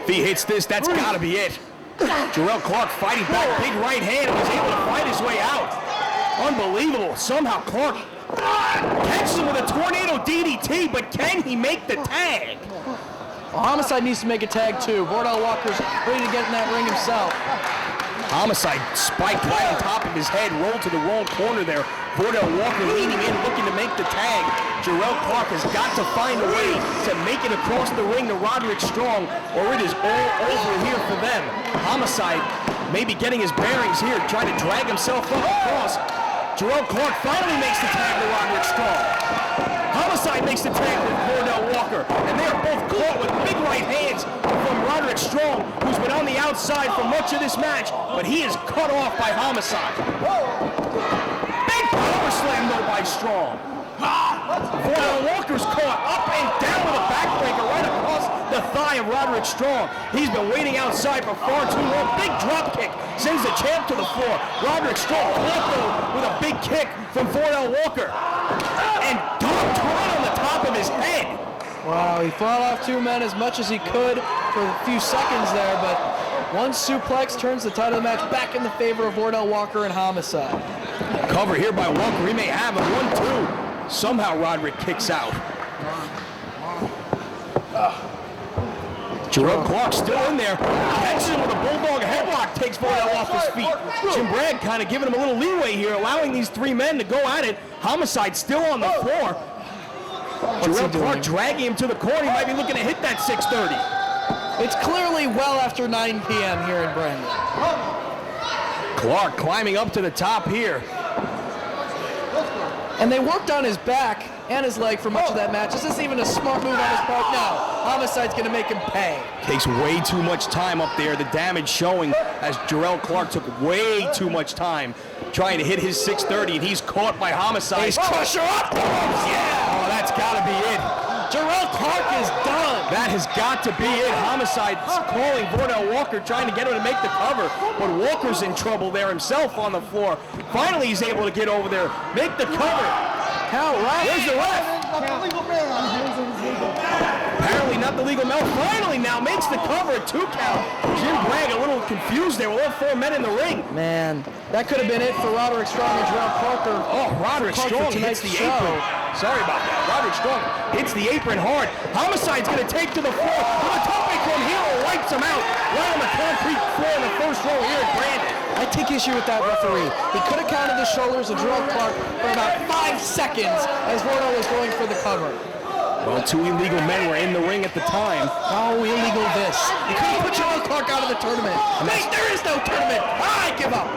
If he hits this, that's got to be it. Jarelle Clark fighting back, big right hand, and was able to fight his way out. Unbelievable. Somehow Clark catches him with a tornado DDT, but can he make the tag? Well, Homicide needs to make a tag too. Cordell Walker's ready to get in that ring himself. Homicide spiked right on top of his head, rolled to the wrong corner there. Cordell Walker leaning in, looking to make the tag. Jarelle Clark has got to find a way to make it across the ring to Roderick Strong, or it is all over here for them. Homicide maybe getting his bearings here, trying to drag himself up across. Jarelle Clark finally makes the tag to Roderick Strong. Homicide makes the tag with Cordell Walker, and they are both caught with big right hands from Roderick Strong, who's been on the outside for much of this match, but he is cut off by Homicide. Big power slam though by Strong. Cordell Walker's caught up and down with a backbreaker right across the thigh of Roderick Strong. He's been waiting outside for far too long. Big drop kick sends the champ to the floor. Roderick Strong caught though with a big kick from Cordell Walker. And dumped right on the top of his head. Wow, he fought off two men as much as he could for a few seconds there, but one suplex turns the tide of the match back in the favor of Cordell Walker and Homicide. Cover here by Walker. He may have a 1-2. Somehow Roderick kicks out. Jarelle Clark still in there. Catches him with a bulldog headlock, takes Cordell off his feet. Jim Bragg kind of giving him a little leeway here, allowing these three men to go at it. Homicide still on the floor. Jarelle Clark dragging him to the corner. He might be looking to hit that 630. It's clearly well after 9 p.m. here in Brandon. Clark climbing up to the top here. And they worked on his back and his leg for much of that match. Is this even a smart move on his part? No. Homicide's going to make him pay. Takes way too much time up there. The damage showing as Jarelle Clark took way too much time trying to hit his 630, and he's caught by Homicide. Ace crusher up! Yeah! Oh, that's got to be it. Jarelle Clark is done. That has got to be it. Homicide calling Cordell Walker, trying to get him to make the cover, but Walker's in trouble there himself on the floor. Finally, he's able to get over there, make the cover. Count, right? Where's the ref? Apparently not the legal male. Finally now makes the cover, a 2 count. Jim Bragg a little confused there with all 4 men in the ring. Man, that could have been it for Roderick Strong and Jarelle Clark. Oh, Roderick Strong hits the apron. Sorry about that. Roderick Strong hits the apron hard. Homicide's going to take to the floor with a tope from Hero, wipes him out right on the concrete floor in the first row here at Brandon. I take issue with that referee. He could have counted the shoulders of Jarelle Clark for about 5 seconds as Cordell was going for the cover. Well, 2 illegal men were in the ring at the time. Oh, illegal this. You couldn't put Jarelle Clark out of the tournament. Wait, there is no tournament. I give up.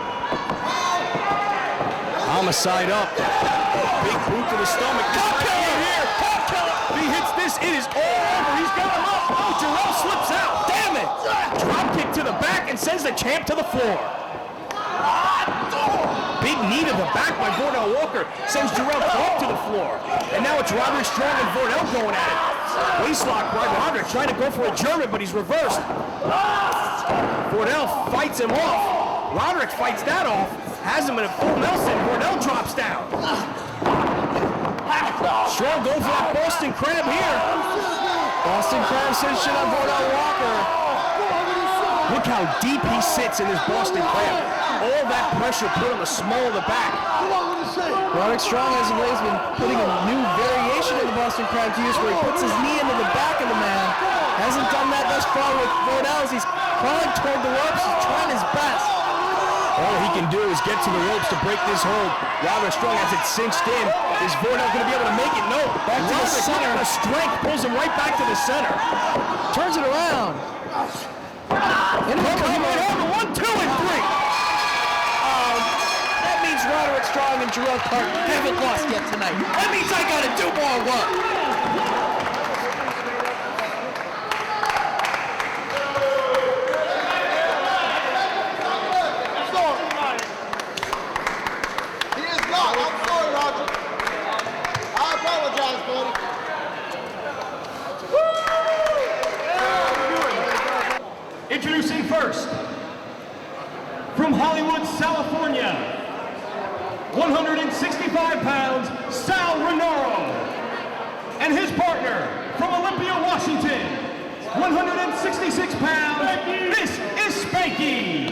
Homicide up. Big boot to the stomach. Top killer here. Top killer. If he hits this, it is all over. He's got him up. Oh, Jarelle slips out. Damn it. Drop kick to the back and sends the champ to the floor. big knee to the back by Cordell Walker sends Jarelle Clark to the floor. And now it's Roderick Strong and Cordell going at it. Waistlock by Roderick, trying to go for a German, but he's reversed. Cordell fights him off. Roderick fights that off. Has him in a full Nelson. Cordell drops down. Strong going for that Boston Crab here. Boston Crab station on Cordell Walker. Look how deep he sits in this Boston Crab. All that pressure put on the small of the back. Roderick Strong has always been putting a new variation of the Boston Crab to use where he puts his knee into the back of the man. Hasn't done that thus far with Cordell. He's crawling toward the ropes. He's trying his best. All he can do is get to the ropes to break this hold. Roderick Strong has it cinched in. Is Cordell going to be able to make it? No. Back to the center. The strength pulls him right back to the center. Turns it around. Coming over 1, 2, and 3. That means Roderick Strong and Jarelle Clark haven't lost yet tonight. That means I gotta do more work. He is not. I'm sorry, Roger. I apologize, buddy. Introducing first, from Hollywood, California, 165 pounds, Sal Rinauro, and his partner from Olympia, Washington, 166 pounds, this is Spanky.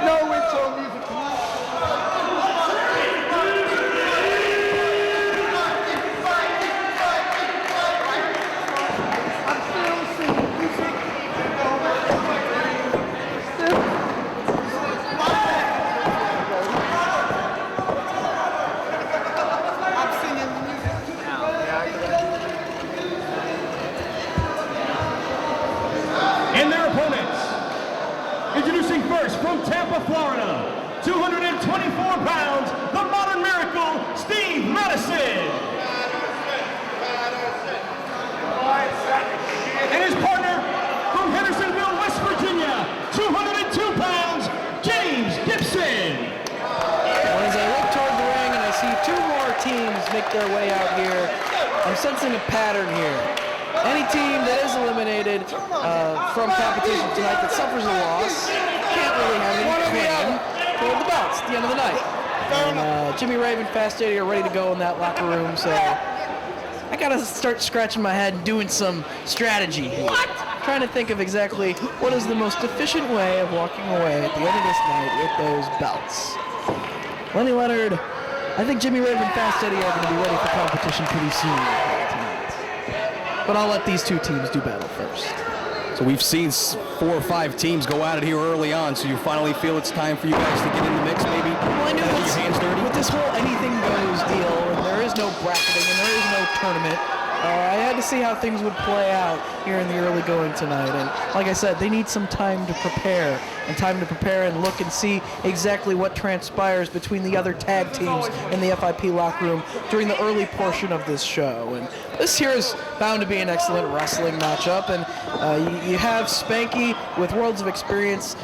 No intro music. And their opponents, introducing first from Tampa, Florida, 224 pounds, the Modern Miracle, Steve Madison. And his partner from Hendersonville, West Virginia, 202 pounds, James Gibson. Well, as I look toward the ring and I see two more teams make their way out here, I'm sensing a pattern here. Any team that is eliminated from competition tonight that suffers a loss can't really have any claim toward the belts at the end of the night. And Jimmy, Rave, and Fast Eddie are ready to go in that locker room, so I gotta start scratching my head and doing some strategy here. Trying to think of exactly what is the most efficient way of walking away at the end of this night with those belts. Lenny Leonard, I think Jimmy, Rave, and Fast Eddie are going to be ready for competition pretty soon tonight. But I'll let these two teams do battle first. So we've seen 4 or 5 teams go at it here early on, so you finally feel it's time for you guys to get in the mix, maybe? Well, I knew get your hands dirty? with this whole anything goes deal, and there is no bracketing, and there is no tournament, I had to see how things would play out here in the early going tonight. And like I said, they need some time to prepare, and look and see exactly what transpires between the other tag teams in the FIP locker room during the early portion of this show. And this here is bound to be an excellent wrestling matchup. And you have Spanky with worlds of experience,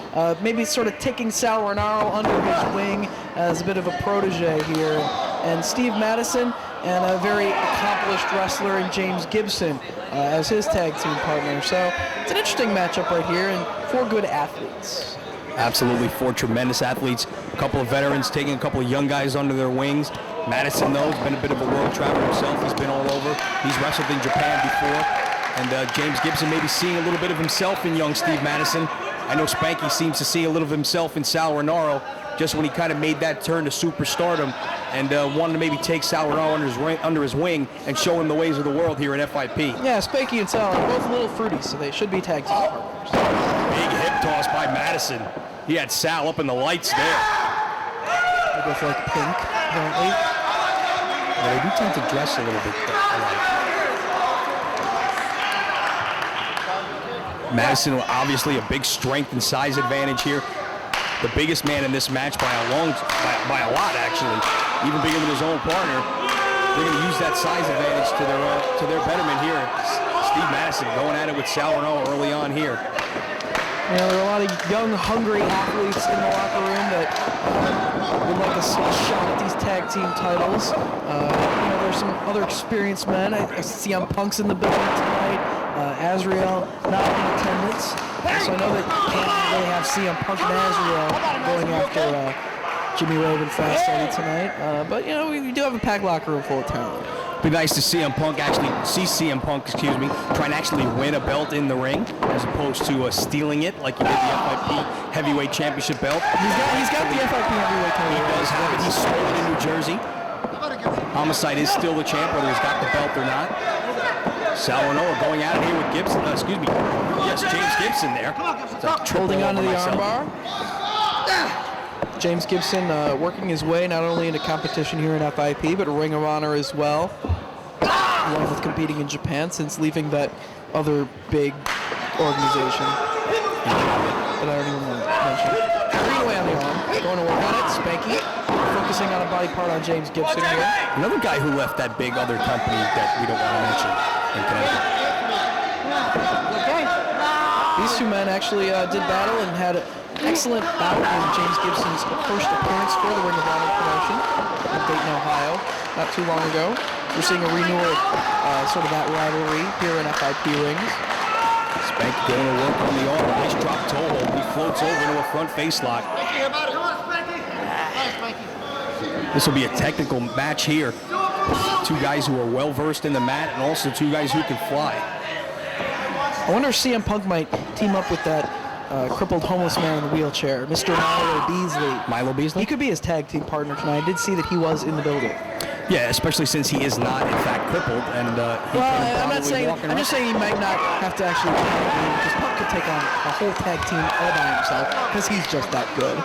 maybe sort of taking Sal Rinauro under his wing as a bit of a protege here. And Steve Madison and a very accomplished wrestler in James Gibson as his tag team partner. So it's an interesting matchup right here, and 4 good athletes. Absolutely, 4 tremendous athletes. A couple of veterans taking a couple of young guys under their wings. Madison, though, has been a bit of a world traveler himself. He's been all over. He's wrestled in Japan before. And James Gibson maybe seeing a little bit of himself in young Steve Madison. I know Spanky seems to see a little of himself in Sal Rinauro, just when he kind of made that turn to superstardom and wanted to maybe take Sal Rinauro under his wing and show him the ways of the world here in FIP. Yeah, Spanky and Sal are both a little fruity, so they should be tag team partners. Big hip toss by Madison. He had Sal up in the lights there. They both like pink, apparently. Yeah, they do tend to dress a little bit alike. Madison, obviously a big strength and size advantage here. the biggest man in this match by a lot, actually, even bigger than his own partner. They're going to use that size advantage to their betterment here. Steve Madison going at it with Sal Rinauro early on here. You know, there are a lot of young, hungry athletes in the locker room that would like a shot at these tag team titles. You know, there's some other experienced men. I see Punk's in the building tonight. Azrael not in attendance. So I know that you can't really have CM Punk and Azrael going after Jimmy Rave and Fast Eddie tonight. But, you know, we do have a packed locker room full of talent. Be nice to see CM Punk try and actually win a belt in the ring as opposed to stealing it like he did the FIP Heavyweight Championship belt. He's got the FIP Heavyweight Championship. He does have it. He stole it in New Jersey. Homicide is still the champ, whether he's got the belt or not. Sal Rinauro going out of here with Gibson. Yes, James Gibson there. Holding onto the armbar. James Gibson working his way not only into competition here in FIP, but Ring of Honor as well, along with competing in Japan since leaving that other big organization that I don't even want to mention. Green away on the arm, going to work on it. Spanky focusing on a body part on James Gibson here. Another guy who left that big other company that we don't want to mention in Connecticut. These two men actually did battle and had an excellent bout in James Gibson's first appearance for the Ring of Honor promotion in Dayton, Ohio, not too long ago. We're seeing a renewal of sort of that rivalry here in FIP rings. Spank going to work on the arm. Nice drop toe hold. He floats over into a front face lock. This will be a technical match here. Two guys who are well versed in the mat and also two guys who can fly. I wonder if CM Punk might team up with that crippled homeless man in the wheelchair, Mr. Milo Beasley? He could be his tag team partner tonight. I did see that he was in the building. Yeah, especially since he is not, in fact, crippled. And I'm not saying. I'm just saying he might not have to actually tag team because Punk could take on a whole tag team all by himself because he's just that good.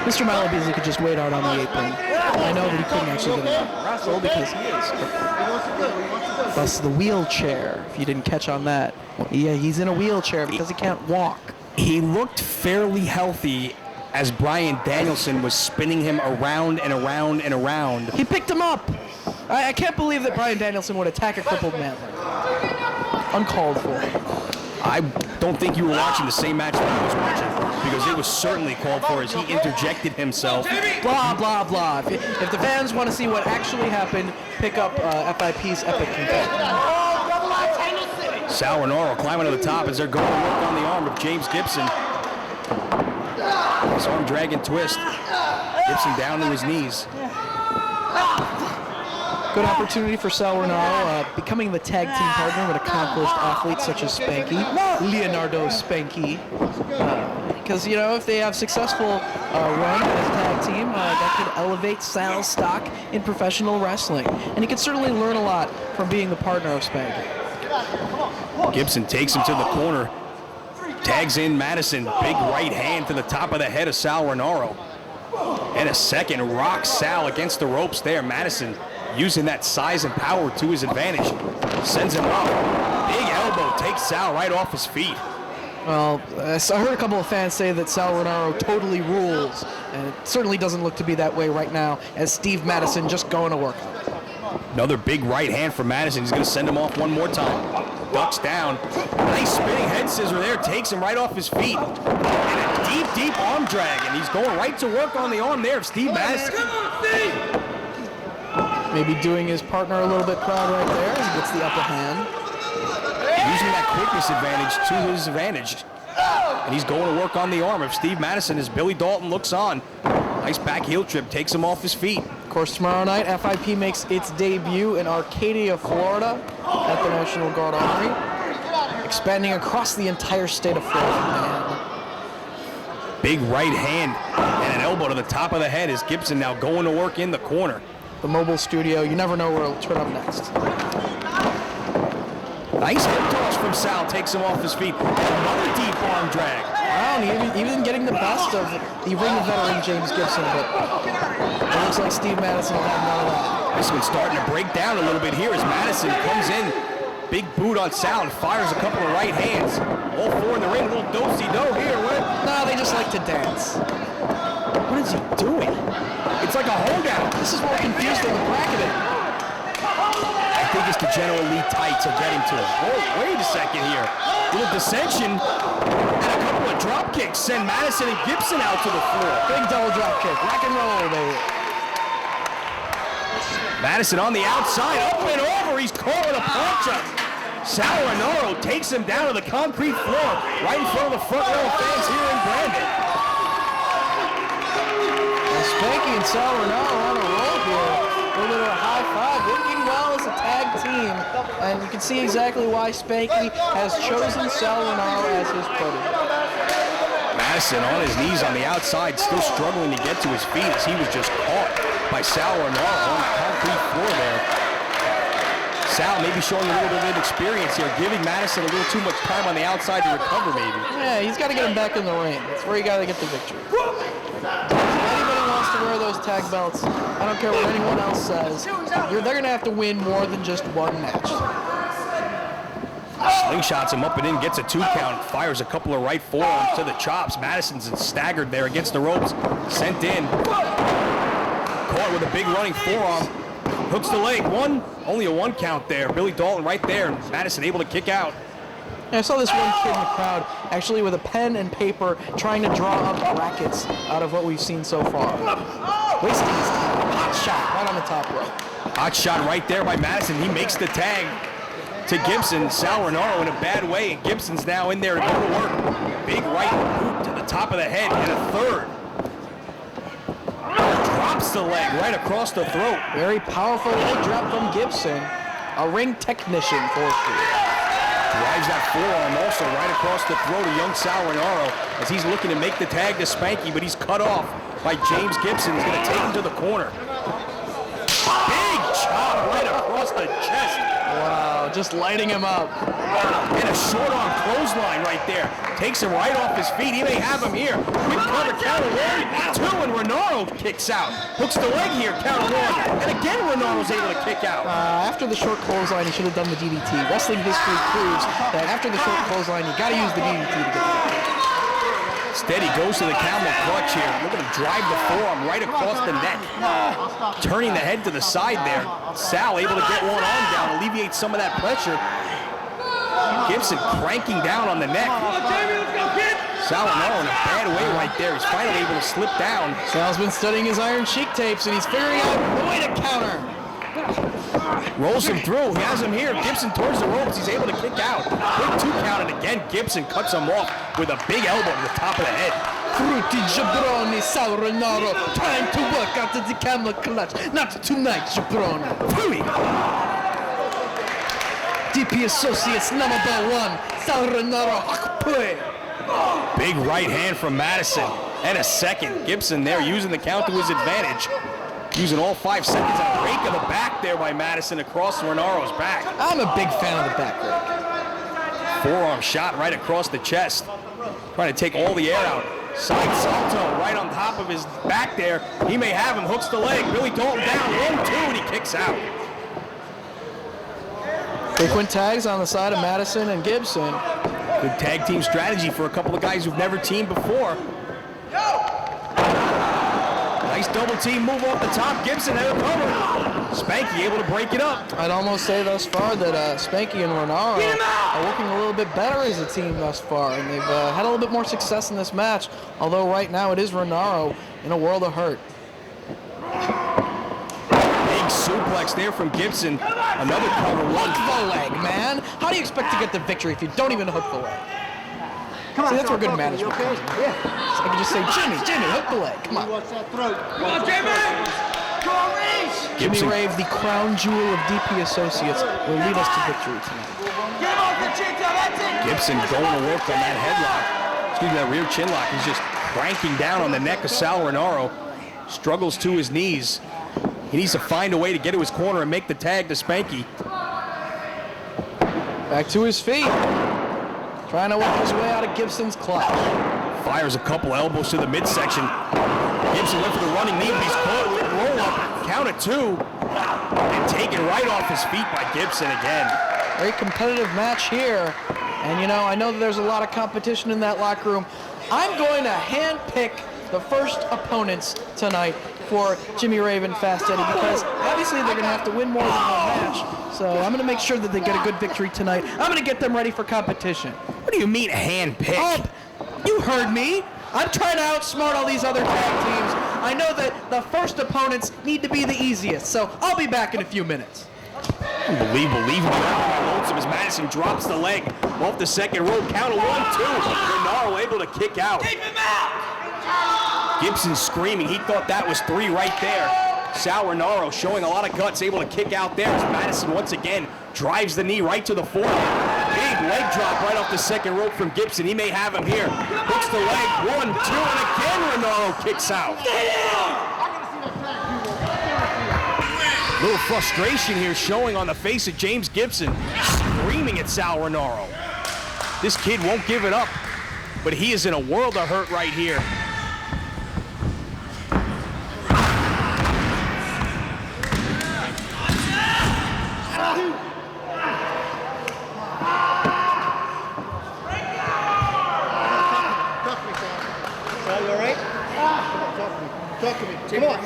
Mr. Milo Beasley could just wait out on the apron. I know that he couldn't actually get a wrestle because he is crippled. Plus the wheelchair, if you didn't catch on that. Yeah, he's in a wheelchair because he can't walk. He looked fairly healthy as Bryan Danielson was spinning him around and around and around. He picked him up. I can't believe that Bryan Danielson would attack a crippled man. Uncalled for. I don't think you were watching the same match that I was watching because it was certainly called for as he interjected himself. Blah, blah, blah. If the fans want to see what actually happened, pick up FIP's Epic Confession. Sal Rinauro climbing to the top as they're going to work on the arm of James Gibson. His arm drag and twist. Gibson down to his knees. Good opportunity for Sal Rinauro, becoming the tag team partner with accomplished athletes such as Spanky, Leonardo Spanky. Because, you know, if they have successful run as a tag team, that could elevate Sal's stock in professional wrestling. And he could certainly learn a lot from being the partner of Spanky. Gibson takes him to the corner. Tags in Madison. Big right hand to the top of the head of Sal Rinauro. And a second rocks Sal against the ropes there. Madison using that size and power to his advantage. Sends him up. Big elbow takes Sal right off his feet. Well, I heard a couple of fans say that Sal Rinauro totally rules, and it certainly doesn't look to be that way right now as Steve Madison just going to work on it. Another big right hand for Madison. He's going to send him off one more time. Ducks down. Nice spinning head scissor there. Takes him right off his feet. And a deep, deep arm drag. And he's going right to work on the arm there of Steve Madison. Come on, Steve! Maybe doing his partner a little bit proud right there as he gets the upper hand. Using that quickness advantage to his advantage. And he's going to work on the arm of Steve Madison as Billy Dalton looks on. Nice back heel trip. Takes him off his feet. Of course, tomorrow night, FIP makes its debut in Arcadia, Florida at the National Guard Armory, expanding across the entire state of Florida, man. Big right hand and an elbow to the top of the head as Gibson now going to work in the corner. The mobile studio, you never know where it'll turn up next. Nice hip toss from Sal, takes him off his feet. Another deep arm drag. Wow, and even getting the best of the ring veteran James Gibson, but it looks like Steve Madison will have none of that. This one's starting to break down a little bit here as Madison comes in. Big boot on Sal and fires a couple of right hands. All four in the ring, a little do-si-do here. No, they just like to dance. What is he doing? It's like a holdout. This is more confused than the bracketing. I think it's the General Lee tights are getting to him. Oh, wait a second here. Little dissension and a couple of drop kicks send Madison and Gibson out to the floor. Big double drop kick. Rock and roll, baby. Madison on the outside, up and over. He's caught with a punch-up. Rinauro takes him down to the concrete floor, right in front of the front row of fans here in Brandon. Well, Spanky and Rinauro on a roll here. A little bit of a high five, working well as a tag team. And you can see exactly why Spanky has chosen Rinauro as his protege. Madison on his knees on the outside, still struggling to get to his feet as he was just caught by Rinauro on the concrete floor there. Sal maybe showing a little bit of experience here, giving Madison a little too much time on the outside to recover maybe. Yeah, he's got to get him back in the ring. That's where you got to get the victory. If anybody wants to wear those tag belts, I don't care what anyone else says, they're going to have to win more than just one match. Slingshots him up and in, gets a 2 count, fires a couple of right forearms to the chops. Madison's staggered there against the ropes, sent in. Caught with a big running forearm. Hooks the leg, only a 1 count there. Billy Dalton right there, Madison able to kick out. I saw this one kid in the crowd actually with a pen and paper trying to draw up brackets out of what we've seen so far. Wasting his time. Hot shot right on the top rope. Hot shot right there by Madison. He makes the tag to Gibson. Rinauro in a bad way, and Gibson's now in there to go to work. Big right boot to the top of the head and a third. Drops the leg right across the throat. Very powerful leg drop from Gibson. A ring technician for sure. Drives that forearm also right across the throat of young Rinauro as he's looking to make the tag to Spanky, but he's cut off by James Gibson. He's going to take him to the corner. Big chop right across the chest. Wow, just lighting him up. And a short arm clothesline right there. Takes him right off his feet. He may have him here. Quick cover, count of 1, 2, and Rinauro kicks out. Hooks the leg here, count of 1. And again, Renauro's able to kick out. After the short clothesline, he should have done the DDT. Wrestling history proves that after the short clothesline, you got to use the DDT to get it. Steady goes to the camel clutch here. Look at him drive the forearm right across the neck. Turning the head to the side there. Sal able to get one arm down, alleviate some of that pressure. Gibson cranking down on the neck. Rinauro in a bad way right there. He's finally able to slip down. Sal's been studying his Iron Sheik tapes, and he's figuring out the way to counter. Rolls him through. He has him here. Gibson towards the ropes. He's able to kick out. Big 2 count, and again, Gibson cuts him off with a big elbow to the top of the head. Fruity jabroni, Rinauro. Time to work out the camel clutch. Not tonight, jabroni. DP Associates #1, Rinauro. Big right hand from Madison. And a second. Gibson there using the count to his advantage. Using all 5 seconds and a rake of the back there by Madison across Rinauro's back. I'm a big fan of the back rake. Forearm shot right across the chest. Trying to take all the air out. Side salto right on top of his back there. He may have him. Hooks the leg. Billy Dalton down 1, 2, and he kicks out. Frequent tags on the side of Madison and Gibson. Good tag team strategy for a couple of guys who've never teamed before. Nice double team move off the top. Gibson had a cover. Spanky able to break it up. I'd almost say thus far that Spanky and Rinauro are working a little bit better as a team thus far, and they've had a little bit more success in this match, although right now it is Rinauro in a world of hurt. Big suplex there from Gibson. Another cover. Hook the leg, man. How do you expect to get the victory if you don't even hook the leg? Come on, see, that's where good management comes in. Yeah. So I can just say, Jimmy, hook the leg. Come on. Watch that throat. Come on, Jimmy! Come on, Rave! Jimmy Rave, the crown jewel of DP Associates, will lead us to victory tonight. Get him off the chin, that's it! Gibson going to work on that headlock. Excuse me, that rear chin lock. He's just cranking down on the neck of Rinauro. Struggles to his knees. He needs to find a way to get to his corner and make the tag to Spanky. Back to his feet. Trying to work his way out of Gibson's clutch. Fires a couple elbows to the midsection. Gibson went for the running knee, but he's caught with a roll-up. Count of 2. And taken right off his feet by Gibson again. Very competitive match here. And, you know, I know that there's a lot of competition in that locker room. I'm going to hand-pick the first opponents tonight for Jimmy Rave and Fast Eddie, because obviously they're going to have to win more than one match. So I'm going to make sure that they get a good victory tonight. I'm going to get them ready for competition. What do you mean hand-pick? Oh, you heard me. I'm trying to outsmart all these other tag teams. I know that the first opponents need to be the easiest, so I'll be back in a few minutes. Unbelievable. Leaving the lonesome as Madison drops the leg off the second rope. Count of 1, 2. Rinauro able to kick out. Keep him out! Gibson screaming. He thought that was 3 right there. Sal Rinauro showing a lot of guts, able to kick out there as Madison once again drives the knee right to the forehead. Big leg drop right off the second rope from Gibson. He may have him here. Hooks the leg. 1, 2, and again Rinauro kicks out. Little frustration here showing on the face of James Gibson, screaming at Sal Rinauro. This kid won't give it up, but he is in a world of hurt right here. Talk to me. Come on.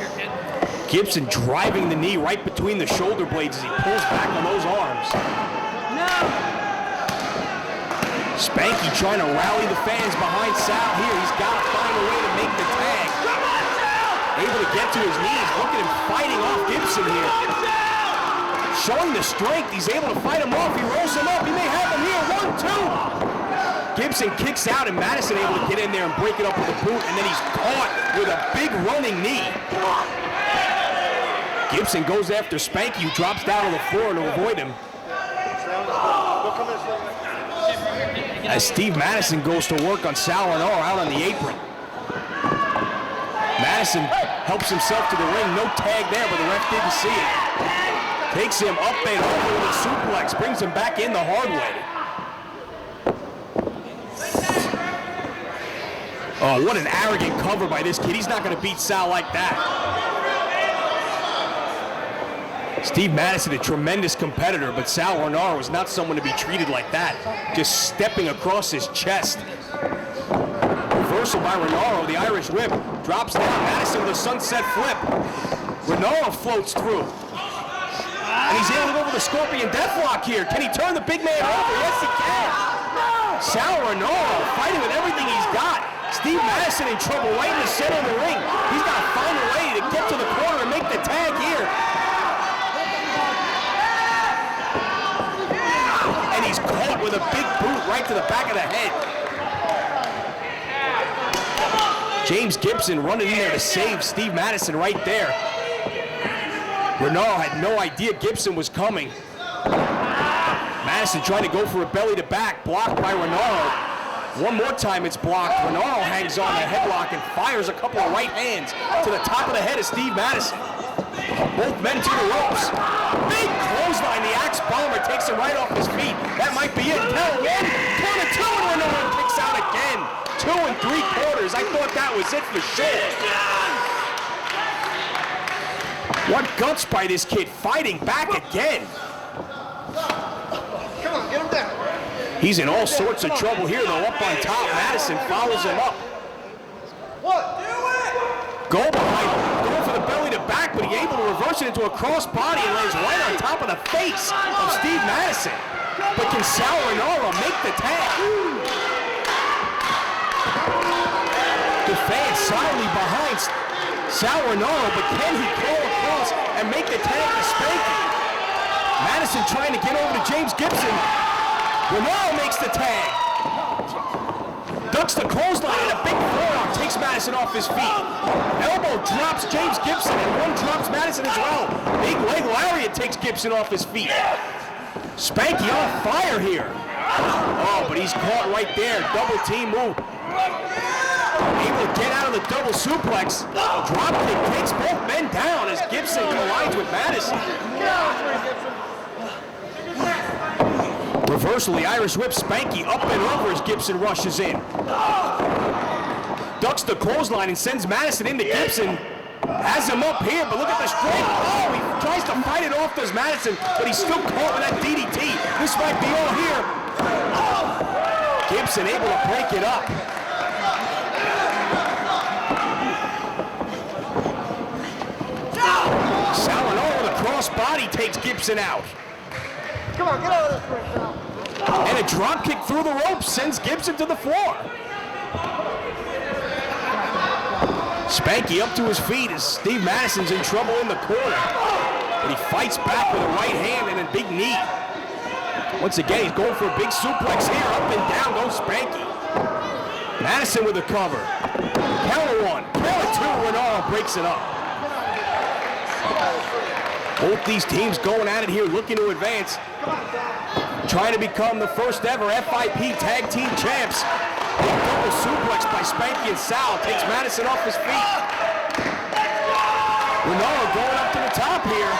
Gibson driving the knee right between the shoulder blades as he pulls back on those arms. No! Spanky trying to rally the fans behind Sal here. He's got to find a way to make the tag. Able to get to his knees. Look at him fighting off Gibson here. Showing the strength. He's able to fight him off. He rolls him up. He may have him here. 1, 2. Gibson kicks out and Madison able to get in there and break it up with a boot, and then he's caught with a big running knee. Gibson goes after Spanky, who drops down on the floor to avoid him. As Steve Madison goes to work on Sal Rinauro out on the apron. Madison helps himself to the ring. No tag there, but the ref didn't see it. Takes him up and over with a suplex, brings him back in the hard way. Oh, what an arrogant cover by this kid. He's not going to beat Sal like that. Steve Madison, a tremendous competitor, but Sal Rinauro was not someone to be treated like that. Just stepping across his chest. Reversal by Rinauro, the Irish whip. Drops down, Madison with a sunset flip. Rinauro floats through. And he's able to go with a scorpion deathlock here. Can he turn the big man over? Yes, he can. Sal Rinauro fighting with everything he's got. Steve Madison in trouble right in the center of the ring. He's got to find a way to get to the corner and make the tag here. And he's caught with a big boot right to the back of the head. James Gibson running in there to save Steve Madison right there. Rinauro had no idea Gibson was coming. Madison trying to go for a belly to back, blocked by Rinauro. One more time it's blocked. Rinauro hangs on the headlock and fires a couple of right hands to the top of the head of Steve Madison. Both men to the ropes. Big clothesline. The Axe Bomber takes him right off his feet. That might be it. Count 1, count of 2, and Rinauro kicks out again. 2 3/4. I thought that was it for sure. What guts by this kid, fighting back again. Come on, get him down. He's in all sorts of trouble here, though. Up on top, Madison follows him up. What? Go behind, going for the belly to back, but he's able to reverse it into a cross body and lands right on top of the face of Steve Madison. But can Sal Rinauro make the tag? The fans silently behind Sal Rinauro, but can he crawl across and make the tag to Spanky? Madison trying to get over to James Gibson. Rinauro makes the tag. Ducks the clothesline and a big forearm takes Madison off his feet. Elbow drops James Gibson and one drops Madison as well. Big leg lariat takes Gibson off his feet. Spanky on fire here. Oh, but he's caught right there. Double team move. Able to get out of the double suplex. Drop kick takes both men down as Gibson collides with Madison. Reversal, the Irish whip, Spanky up and over as Gibson rushes in. Ducks the clothesline and sends Madison into Gibson. Has him up here, but look at the strength. Oh, he tries to fight it off, does Madison, but he's still caught with that DDT. This might be all here. Gibson able to break it up. body takes Gibson out. Come on, get out of this ring now. And a drop kick through the ropes sends Gibson to the floor. Spanky up to his feet as Steve Madison's in trouble in the corner. But he fights back with a right hand and a big knee. Once again, he's going for a big suplex here. Up and down goes Spanky. Madison with a cover. Counter one. Counter two. Rinauro breaks it up. Both these teams going at it here, looking to advance. Trying to become the first ever FIP Tag Team Champs. A double suplex by Spanky and Sal takes Madison off his feet. Rinauro going up to the top here.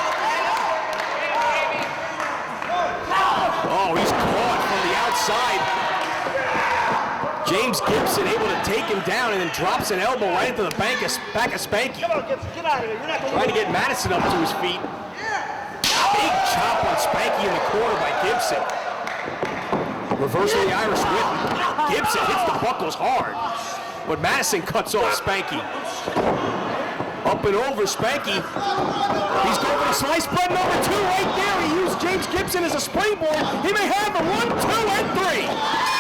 Oh, he's caught from the outside. James Gibson able to take him down and then drops an elbow right into the back of Spanky. Come on, Gibson, get out of here. You're not Trying to get Madison up to his feet. Big chop on Spanky in the corner by Gibson. Reversing the Irish whip. Gibson hits the buckles hard. But Madison cuts off Spanky. Up and over Spanky. He's going for the slice spread number 2 right there. He used James Gibson as a springboard. He may have the 1, 2, and 3.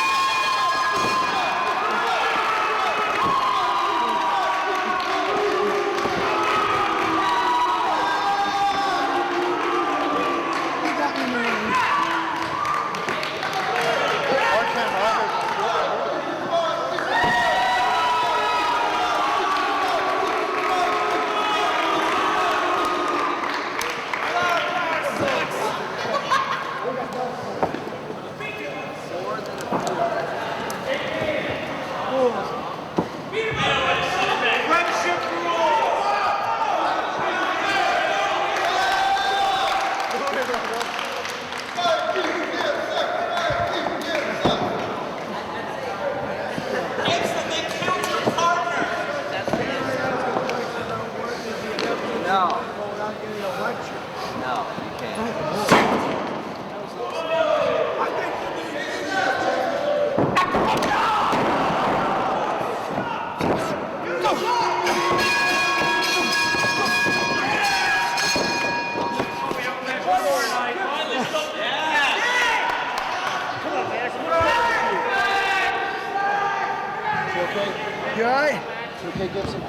You all right? You okay, Gibson?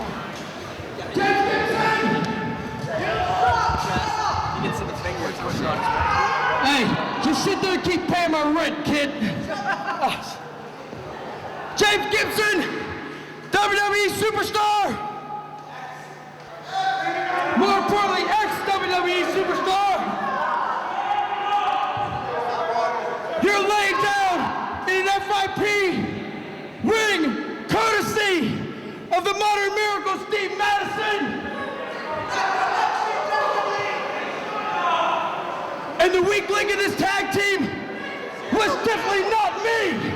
Hey, just sit there and keep paying my rent, kid. James Gibson, WWE superstar. More importantly, ex-WWE superstar. You're laying down in an FIP ring courtesy of the Modern Miracle, Steve Madison. And the weak link in this tag team was definitely not me.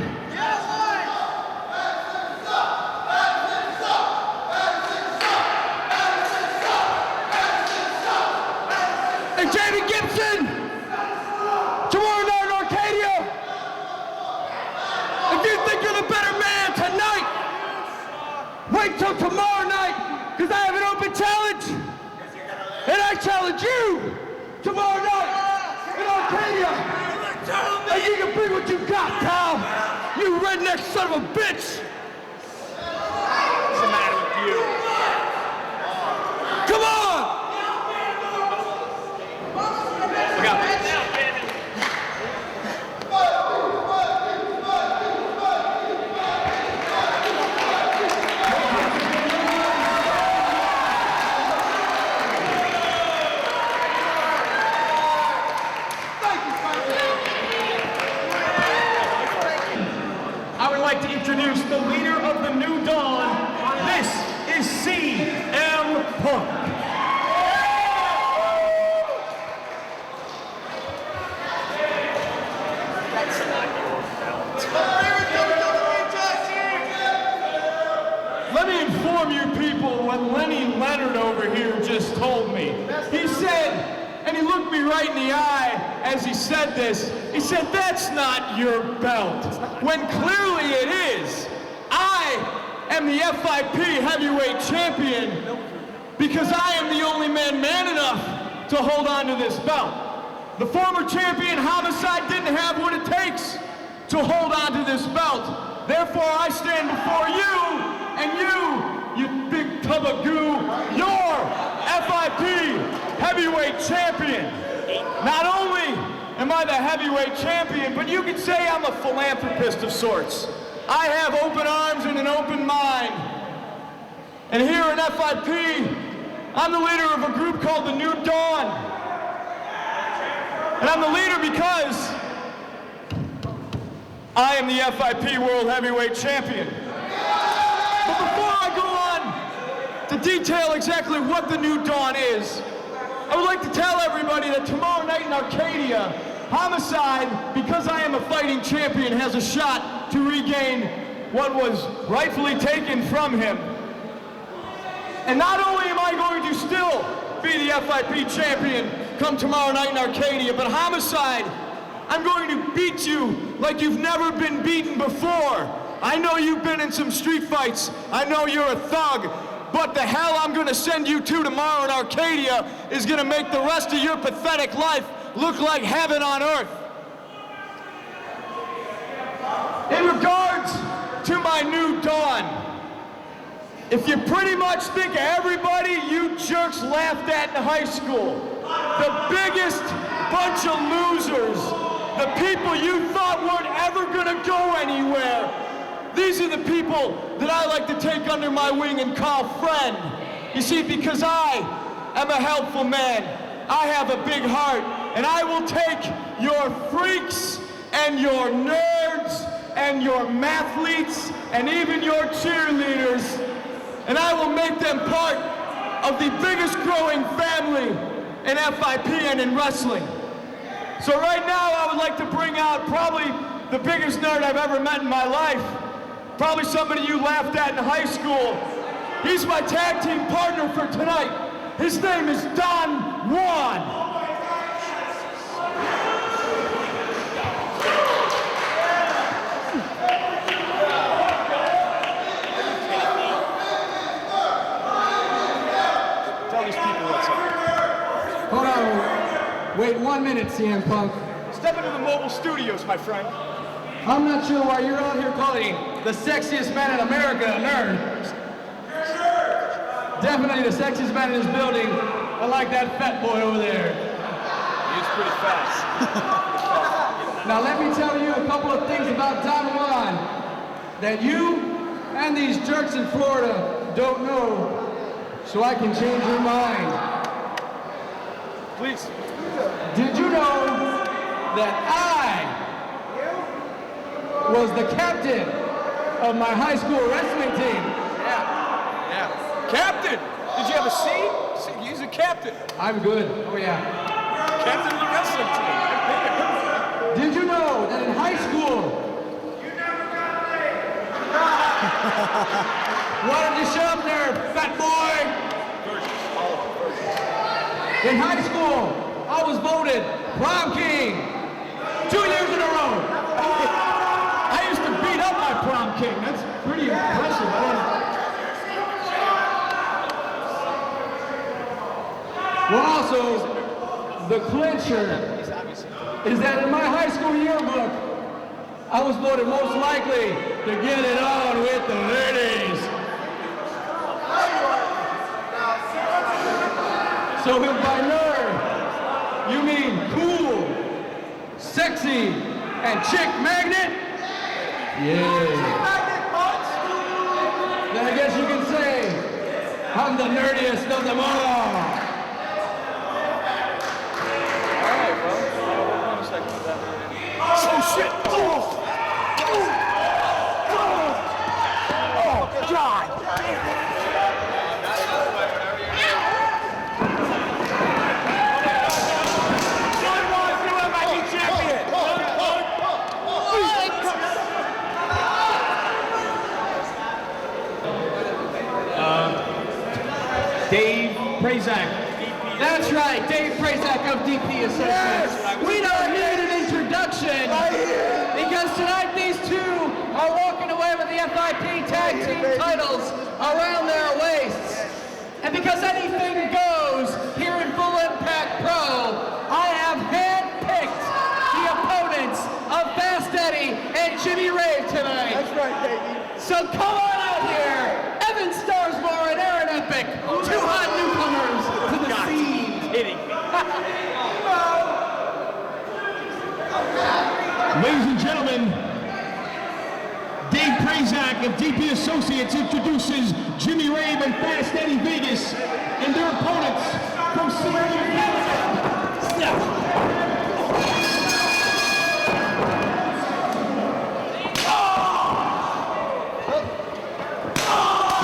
And Jamie Gibson, tomorrow night in Arcadia, if you think you're the better man tonight, wait till tomorrow night, because I have an open challenge, and I challenge you tomorrow night in Arcadia. And you can bring what you got, pal. You redneck son of a bitch. What's the matter with you? Come on! Look out. To introduce the leader of the New Dawn. This is CM Punk. Let me inform you people what Lenny Leonard over here just told me. He said, and he looked me right in the eye as he said this, he said, "That's not your belt." When clearly it is. I am the FIP heavyweight champion because I am the only man enough to hold on to this belt. The former champion Homicide didn't have what it takes to hold on to this belt. Therefore, I stand before you, and you big tub of goo, your FIP heavyweight champion. Not only am I the heavyweight champion, but you could say I'm a philanthropist of sorts. I have open arms and an open mind. And here in FIP, I'm the leader of a group called the New Dawn. And I'm the leader because I am the FIP World Heavyweight Champion. But before I go on to detail exactly what the New Dawn is, I would like to tell everybody that tomorrow night in Arcadia, Homicide, because I am a fighting champion, has a shot to regain what was rightfully taken from him. And not only am I going to still be the FIP champion come tomorrow night in Arcadia, but Homicide, I'm going to beat you like you've never been beaten before. I know you've been in some street fights. I know you're a thug. But the hell I'm going to send you to tomorrow in Arcadia is going to make the rest of your pathetic life look like heaven on earth. In regards to my New Dawn, if you pretty much think of everybody you jerks laughed at in high school, the biggest bunch of losers, the people you thought weren't ever gonna go anywhere, these are the people that I like to take under my wing and call friend. You see, because I am a helpful man, I have a big heart, and I will take your freaks and your nerds and your mathletes and even your cheerleaders, and I will make them part of the biggest growing family in FIP and in wrestling. So right now I would like to bring out probably the biggest nerd I've ever met in my life. Probably somebody you laughed at in high school. He's my tag team partner for tonight. His name is Juan. Hold on, wait 1 minute, CM Punk. Step into the mobile studios, my friend. I'm not sure why you're out here calling the sexiest man in America a nerd. Definitely the sexiest man in this building, unlike that fat boy over there. He's pretty fast. Now let me tell you a couple of things about Don Juan that you and these jerks in Florida don't know, so I can change your mind. Please. Did you know that I was the captain of my high school wrestling team? Yeah. Captain! Did you have a seat? He's a captain. I'm good. Oh yeah. Captain of the wrestling team. Did you know that in high school? You never got laid. Why don't you shut up there, fat boy? In high school, I was voted prom king 2 years in a row. I used to beat up my prom king. That's pretty impressive. Well, also, the clincher is that in my high school yearbook, I was voted most likely to get it on with the ladies. So if by nerd, you mean cool, sexy, and chick magnet? Yeah. Then I guess you can say, I'm the nerdiest of them all. Oh, shit! Oh! Oh, God! Dave Prazak. That's right, Dave Prazak of DP Associates. We don't need an introduction because tonight these two are walking away with the FIP tag team titles around their waists. And because anything goes here in Full Impact Pro So come on out here, Evan Starsmore and Aaron Epic, two hot newcomers to the scene. Kidding me. Ladies and gentlemen, Dave Prazak of DP Associates introduces Jimmy Rave and Fast Eddie Vegas and their opponents from Seattle, Canada.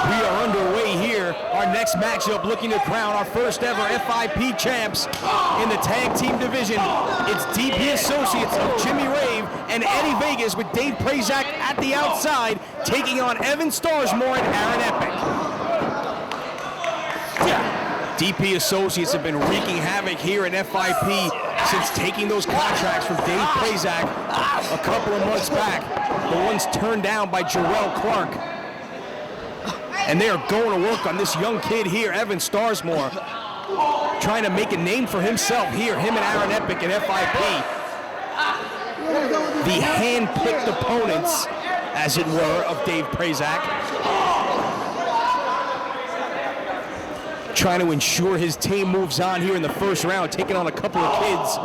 We are underway here. Our next matchup looking to crown our first ever FIP champs in the tag team division. It's DP Associates of Jimmy Rave and Eddie Vegas with Dave Prazak at the outside taking on Evan Starsmore and Aaron Epic. DP Associates have been wreaking havoc here in FIP since taking those contracts from Dave Prazak a couple of months back. The ones turned down by Jarelle Clark. And they are going to work on this young kid here, Evan Starsmore, trying to make a name for himself here, him and Aaron Epic in FIP. The hand-picked opponents, as it were, of Dave Prazak. Trying to ensure his team moves on here in the first round, taking on a couple of kids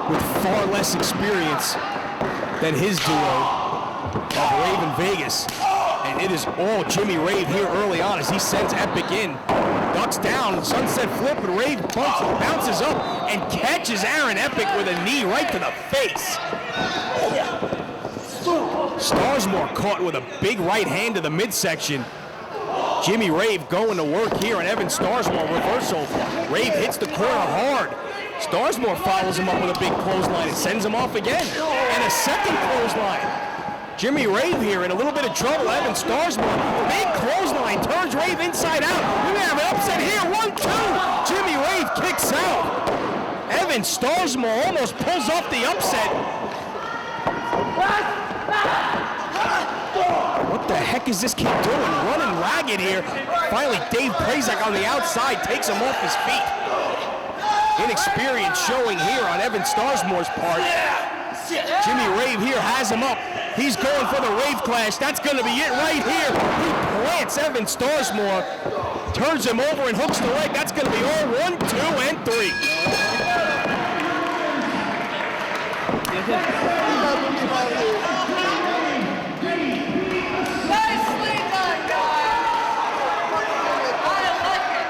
with far less experience than his duo of Rave and Vegas. And it is all Jimmy Rave here early on as he sends Epic in. Ducks down, sunset flip, and Rave bounces up and catches Aaron Epic with a knee right to the face. Starsmore caught with a big right hand to the midsection. Jimmy Rave going to work here on Evan Starsmore, reversal. Rave hits the corner hard. Starsmore follows him up with a big clothesline and sends him off again. And a second clothesline. Jimmy Rave here in a little bit of trouble. Evan Starsmore, big clothesline, turns Rave inside out. We may have an upset here. 1-2. Jimmy Rave kicks out. Evan Starsmore almost pulls off the upset. What the heck is this kid doing? Running ragged here. Finally, Dave Prazak on the outside takes him off his feet. Inexperience showing here on Evan Starsmore's part. Jimmy Rave here has him up. He's going for the Rave Clash. That's going to be it right here. He plants Evan Starsmore, turns him over and hooks the leg. That's going to be all 1, 2, and 3. Nicely done, guys. I like it.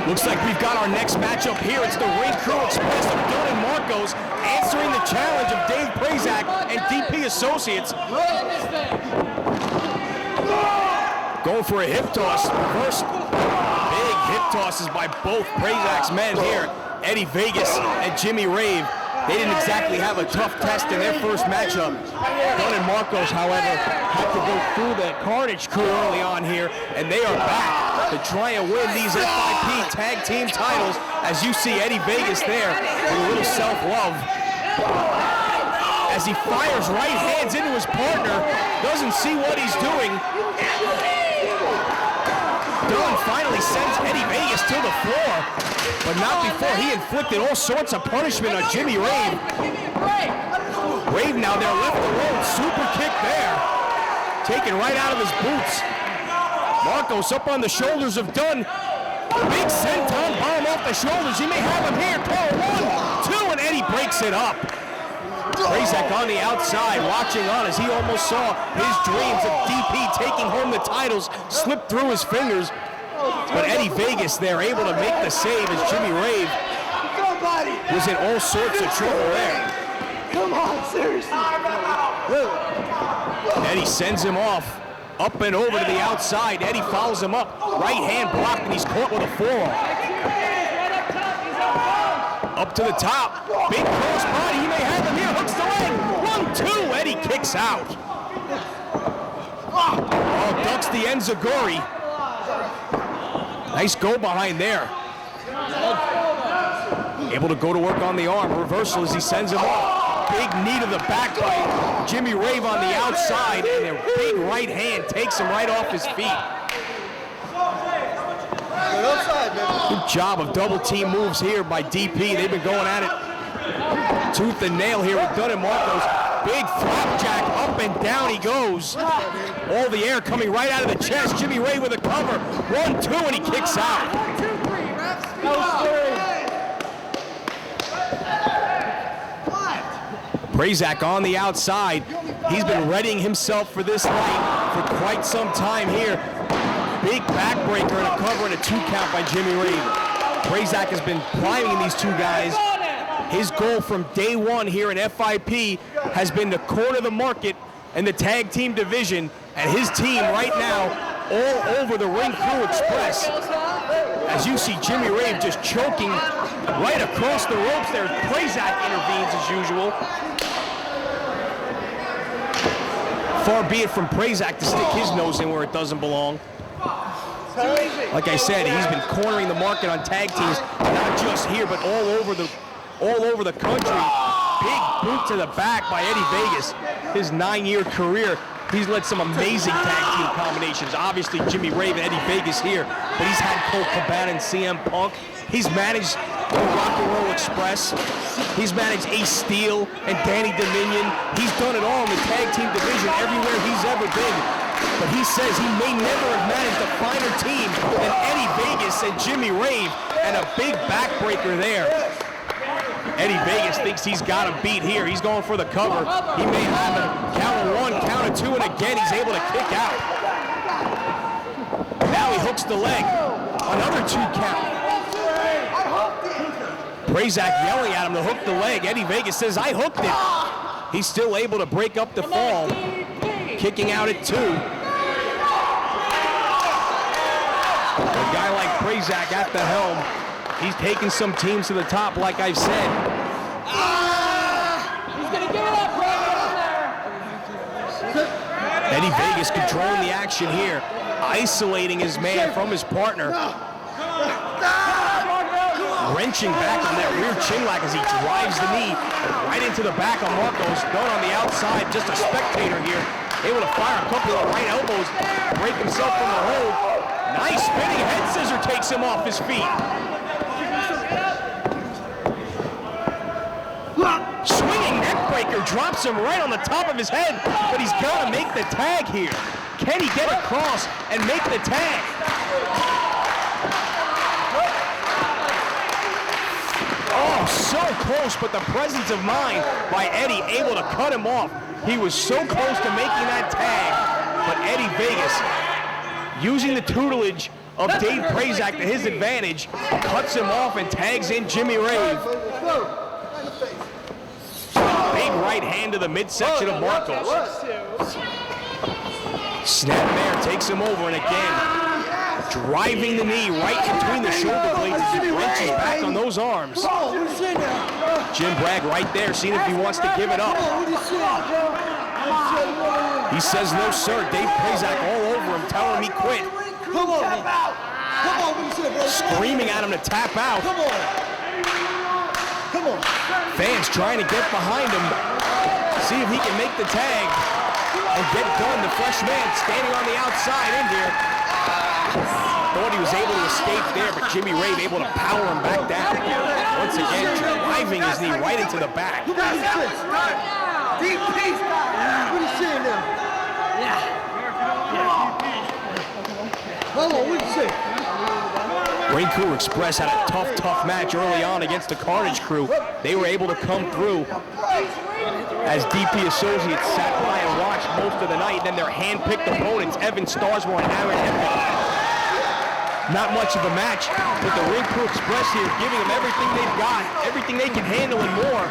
Looks like we've got our next matchup here. It's the Ring Crew Express of Dunn and Marcos answering the challenge of Dave Prazak and DP Associates. Going for a hip toss, reverse. Big hip tosses by both Prazak's men here, Eddie Vegas and Jimmy Rave. They didn't exactly have a tough test in their first matchup. Dunn and Marcos, however, had to go through the Carnage crew early on here, and they are back to try and win these FIP tag team titles. As you see Eddie Vegas there with a little self-love. As he fires right hands into his partner, doesn't see what he's doing. Dunn finally sends Eddie Vegas to the floor, but not before he inflicted all sorts of punishment on Jimmy Rave. Rave now there left alone, super kick there, taken right out of his boots. Marcos up on the shoulders of Dunn. Big senton bomb off the shoulders. He may have him here. Call 1, 2, and Eddie breaks it up. Prazak on the outside, watching on as he almost saw his dreams of DP taking home the titles slip through his fingers. But Eddie Vegas there able to make the save as Jimmy Rave was in all sorts of trouble there. Come on, seriously. Eddie sends him off. Up and over to the outside. Eddie follows him up. Right hand blocked, and he's caught with a forearm. Up to the top. Big cross body. He may have him here. Hooks the leg. 1-2. Eddie kicks out. Oh, ducks the enziguri. Nice go behind there. Able to go to work on the arm. Reversal as he sends him off. Big knee to the back by Jimmy Rave on the outside, and a big right hand takes him right off his feet. Good job of double team moves here by DP. They've been going at it tooth and nail here with Dunn and Marcos. Big flapjack, up and down he goes. All the air coming right out of the chest. Jimmy Rave with a cover. 1-2, and he kicks out. Prazak on the outside. He's been readying himself for this night for quite some time here. Big backbreaker and a cover and a 2 count by Jimmy Rave. Prazak has been priming these two guys. His goal from day one here in FIP has been to corner the market in the tag team division, and his team right now all over the Ring Crew Express. As you see Jimmy Rave just choking right across the ropes there. Prazak intervenes as usual. Far be it from Prazak to stick his nose in where it doesn't belong. Like I said, he's been cornering the market on tag teams, not just here, but all over the country. Big boot to the back by Eddie Vegas. His 9-year career, he's led some amazing tag team combinations. Obviously, Jimmy Rave and Eddie Vegas here, but he's had Colt Cabana and CM Punk. He's managed the Rock and Roll Express. He's managed Ace Steel and Danny Dominion. He's done it all in the tag team division everywhere he's ever been. But he says he may never have managed a finer team than Eddie Vegas and Jimmy Rave, and a big backbreaker there. Eddie Vegas thinks he's got him beat here. He's going for the cover. He may have him. Count of 1, count of 2, and again he's able to kick out. Now he hooks the leg. Another 2 count. Prazak yelling at him to hook the leg. Eddie Vegas says, I hooked it. He's still able to break up the fall. Kicking out at 2. A guy like Prazak at the helm. He's taking some teams to the top, like I've said. He's gonna give it up right there. Eddie Vegas controlling the action here, isolating his man from his partner. Wrenching back on that rear chin lock as he drives the knee right into the back of Marcos. Dunn on the outside, just a spectator here. Able to fire a couple of right elbows, break himself from the hold. Nice spinning head scissor takes him off his feet. Swinging neck breaker drops him right on the top of his head, but he's got to make the tag here. Can he get across and make the tag? Oh, so close, but the presence of mind by Eddie able to cut him off. He was so close to making that tag, but Eddie Vegas, using the tutelage of Dave Prazak to his advantage, cuts him off and tags in Jimmy Rave. Big right hand to the midsection of Marcos. Snapmare takes him over, and again, driving the knee right between the shoulder blades as he wrenches back on those arms. Jim Bragg right there, seeing if he wants to give it up. He says no, sir. Dave Prazak all over him, telling him he quit. Screaming at him to tap out. Fans trying to get behind him, see if he can make the tag and get done. The fresh man standing on the outside in here. Thought he was able to escape there, but Jimmy Rave able to power him back down. Once again, driving his knee right into the back. Deep piece. What are you saying now? Hold on, what are you saying? Ring Crew Express had a tough match early on against the Carnage crew. They were able to come through as DP Associates sat by and watched most of the night. Then their hand-picked opponents, Evan Starsmore and Aaron Hempel. Not much of a match, but the Ring Crew Express here giving them everything they've got, everything they can handle and more.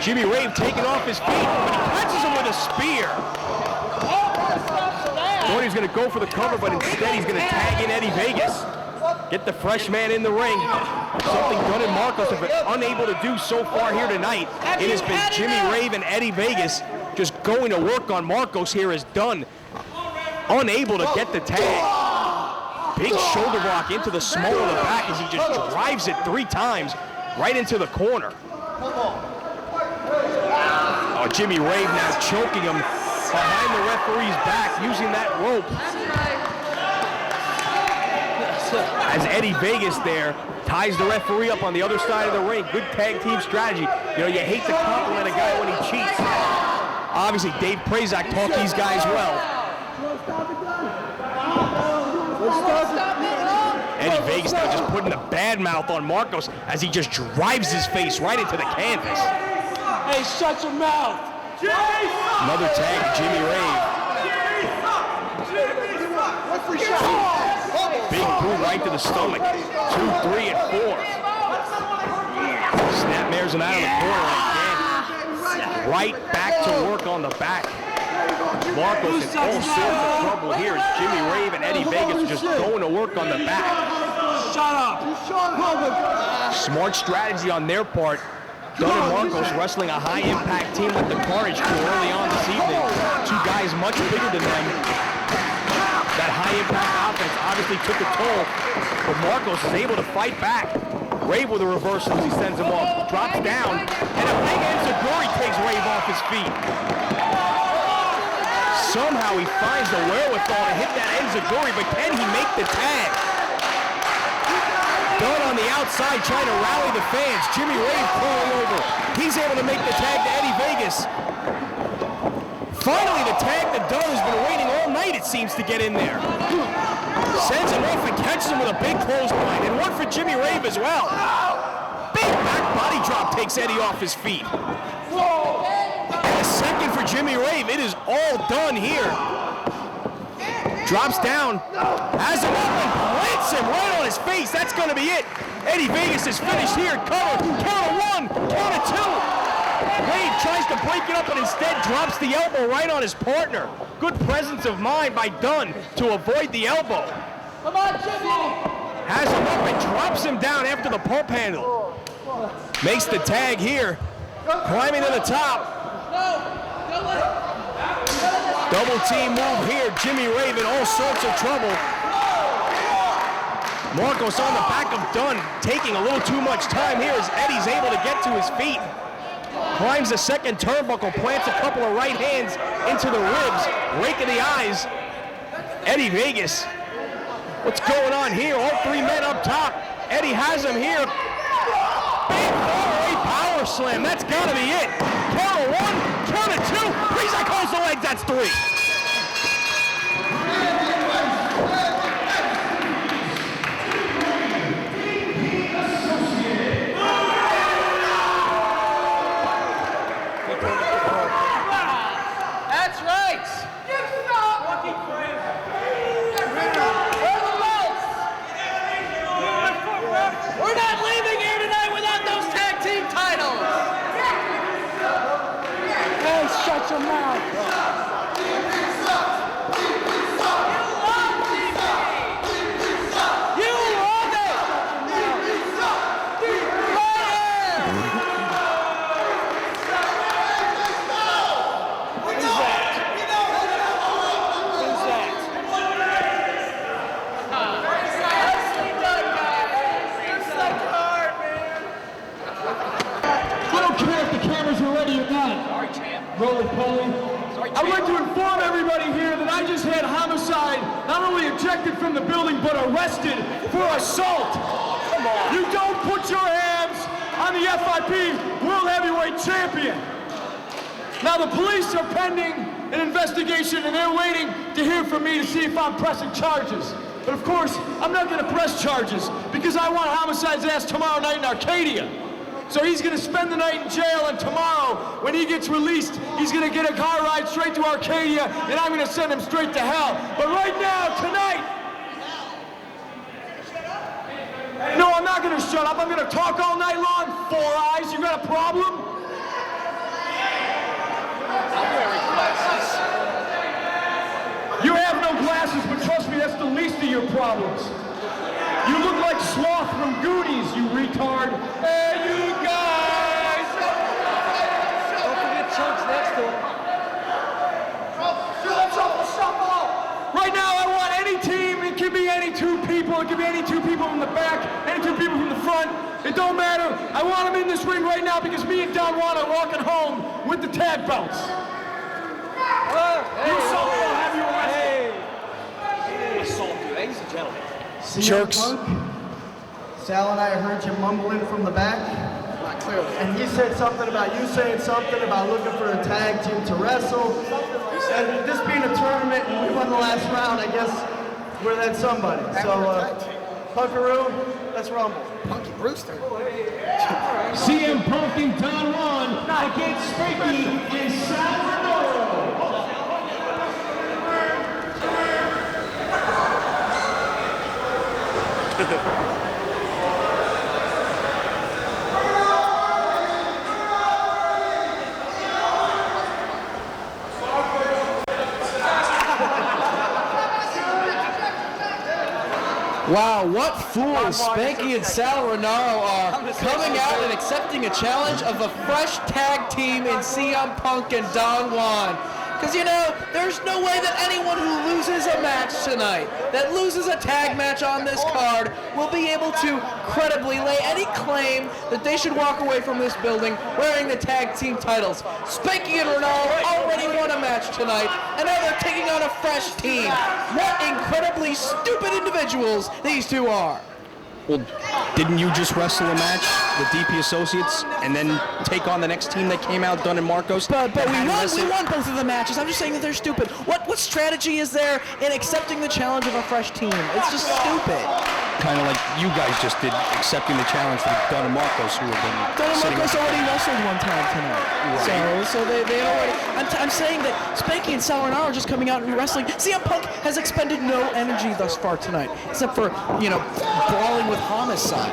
Jimmy Rave taking off his feet, but he catches him with a spear. Thought he was going to go for the cover, but instead he's going to tag in Eddie Vegas. Get the fresh man in the ring. Something Dunn and Marcos have been unable to do so far here tonight. It has been Jimmy Rave and Eddie Vegas just going to work on Marcos here as Dunn unable to get the tag. Big shoulder block into the small of the back as he just drives it 3 times right into the corner. Oh, Jimmy Rave now choking him behind the referee's back using that rope. As Eddie Vegas there ties the referee up on the other side of the ring. Good tag team strategy. You know, you hate to compliment a guy when he cheats. Obviously, Dave Prazak taught these guys well. Eddie Vegas now just putting a bad mouth on Marcos as he just drives his face right into the canvas. Hey, shut your mouth. Another tag to Jimmy Rave. Big boot right to the stomach. 2, 3, and 4. Snapmares him out of the corner again. Right back to work on the back. Marcos in all sorts of trouble here as Jimmy Rave and Eddie Vegas just going to work on the back. Shut up. Smart strategy on their part. Dunn and Marcos wrestling a high-impact team like the Carnage crew early on this evening. 2 guys much bigger than them. That high-impact offense obviously took a toll, but Marcos is able to fight back. Rave with a reversal as he sends him off. Drops down, and a big enziguri takes Rave off his feet. Somehow he finds the wherewithal to hit that enziguri, but can he make the tag? Dunn on the outside trying to rally the fans. Jimmy Rave pulling over. He's able to make the tag to Eddie Vegas. Finally, the tag that Dunn has been waiting all night, it seems, to get in there. Sends him off and catches him with a big clothesline. And one for Jimmy Rave as well. Big back body drop takes Eddie off his feet. And a second for Jimmy Rave. It is all done here. Drops down, has him up and plants him right on his face. That's going to be it. Eddie Vegas is finished here. Cover, count of 1, count of 2. Rave tries to break it up and instead drops the elbow right on his partner. Good presence of mind by Dunn to avoid the elbow. Come on, Jimmy! Has him up and drops him down after the pump handle. Makes the tag here. Climbing to the top. Double team move here. Jimmy Rave in all sorts of trouble. Marcos on the back of Dunn, taking a little too much time here as Eddie's able to get to his feet. Climbs the second turnbuckle, plants a couple of right hands into the ribs, rake of the eyes. Eddie Vegas. What's going on here? All 3 men up top. Eddie has him here. Big far-away power slam. That's got to be it. Count of 1, count of 2. Prazak holds the legs. That's 3. That's right! We're not leaving here tonight without those tag team titles! Hey, shut your mouth. You love it! I don't care if the cameras are ready or not. Roly-poly. I'd like to inform everybody here that I just had Homicide not only ejected from the building, but arrested for assault. Come on. You don't put your hands on the FIP World Heavyweight Champion. Now the police are pending an investigation and they're waiting to hear from me to see if I'm pressing charges. But of course, I'm not gonna press charges because I want Homicide's ass tomorrow night in Arcadia. So he's gonna spend the night in jail, and tomorrow, when he gets released, he's gonna get a car ride straight to Arcadia, and I'm gonna send him straight to hell. But right now, tonight, no, I'm not gonna shut up. I'm gonna talk all night long. 4 eyes, you got a problem? You have no least of your problems. You look like Sloth from Goonies, you retard. Hey, you guys! Don't forget Chunks next to him. Right now, I want any team. It can be any two people. It can be any two people from the back, any two people from the front. It don't matter. I want them in this ring right now because me and Don Juan are walking home with the tag belts. You saw me, I'll have you arrested. Assault you, ladies and gentlemen. Jerks. Sal and I heard you mumbling from the back. Not clearly. And he said something about you saying something about looking for a tag team to wrestle. And this being a tournament and we won the last round, I guess we're that somebody. So, Punkaroo, let's rumble. Punky Brewster. CM Punk and Don Juan against Spanky and Rinauro. Wow, what fools Spanky and Sal Rinauro are coming out and accepting a challenge of a fresh tag team in CM Punk and Don Juan. Because, you know, there's no way that anyone who loses a match tonight, that loses a tag match on this card, will be able to credibly lay any claim that they should walk away from this building wearing the tag team titles. Spanky and Rinauro already won a match tonight, and now they're taking on a fresh team. What incredibly stupid individuals these two are. Well, didn't you just wrestle a match with DP Associates and then take on the next team that came out, Dunn and Marcos? But we won both of the matches. I'm just saying that they're stupid. What strategy is there in accepting the challenge of a fresh team? It's just stupid. Kind of like you guys just did, accepting the challenge from Dunn and Marcos, who have been Dunn and sitting Marcos already wrestled one time tonight. Right. So they already... I'm saying that Spanky and Sal Rinauro are just coming out and wrestling. CM Punk has expended no energy thus far tonight, except for, you know, brawling with Homicide.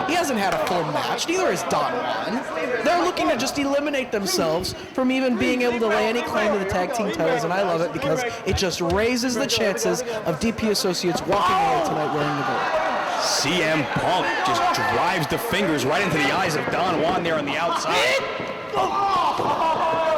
He hasn't had a full match, neither has Don Juan. They're looking to just eliminate themselves from even being able to lay any claim to the tag team titles, and I love it because it just raises the chances of DP Associates walking away tonight wearing the gold. CM Punk just drives the fingers right into the eyes of Don Juan there on the outside.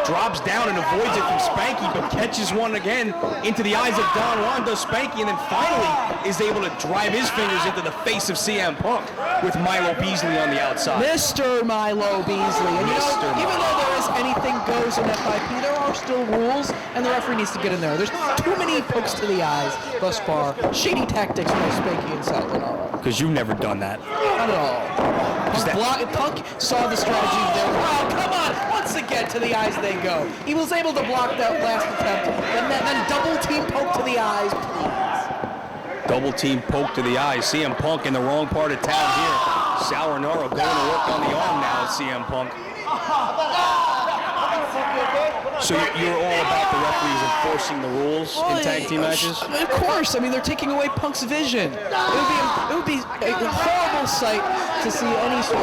Drops down and avoids it from Spanky, but catches one again into the eyes of Don Juan, does Spanky, and then finally is able to drive his fingers into the face of CM Punk with Milo Beasley on the outside. Mr. Milo Beasley. And you know, even though there is anything goes in FIP, there are still rules, and the referee needs to get in there. There's too many pokes to the eyes thus far. Shady tactics by Spanky and Sal Rinauro. Because you've never done that. Not at all. Punk saw the strategy there. Oh, come on! Once again, to the eyes they go. He was able to block that last attempt, then double team poke to the eyes, please. Double team poke to the eyes. CM Punk in the wrong part of town here. Sal Rinauro going to work on the arm now of CM Punk. So you're all about the referees enforcing the rules in tag team matches? Of course. I mean, they're taking away Punk's vision. It would be a horrible sight to see any FIP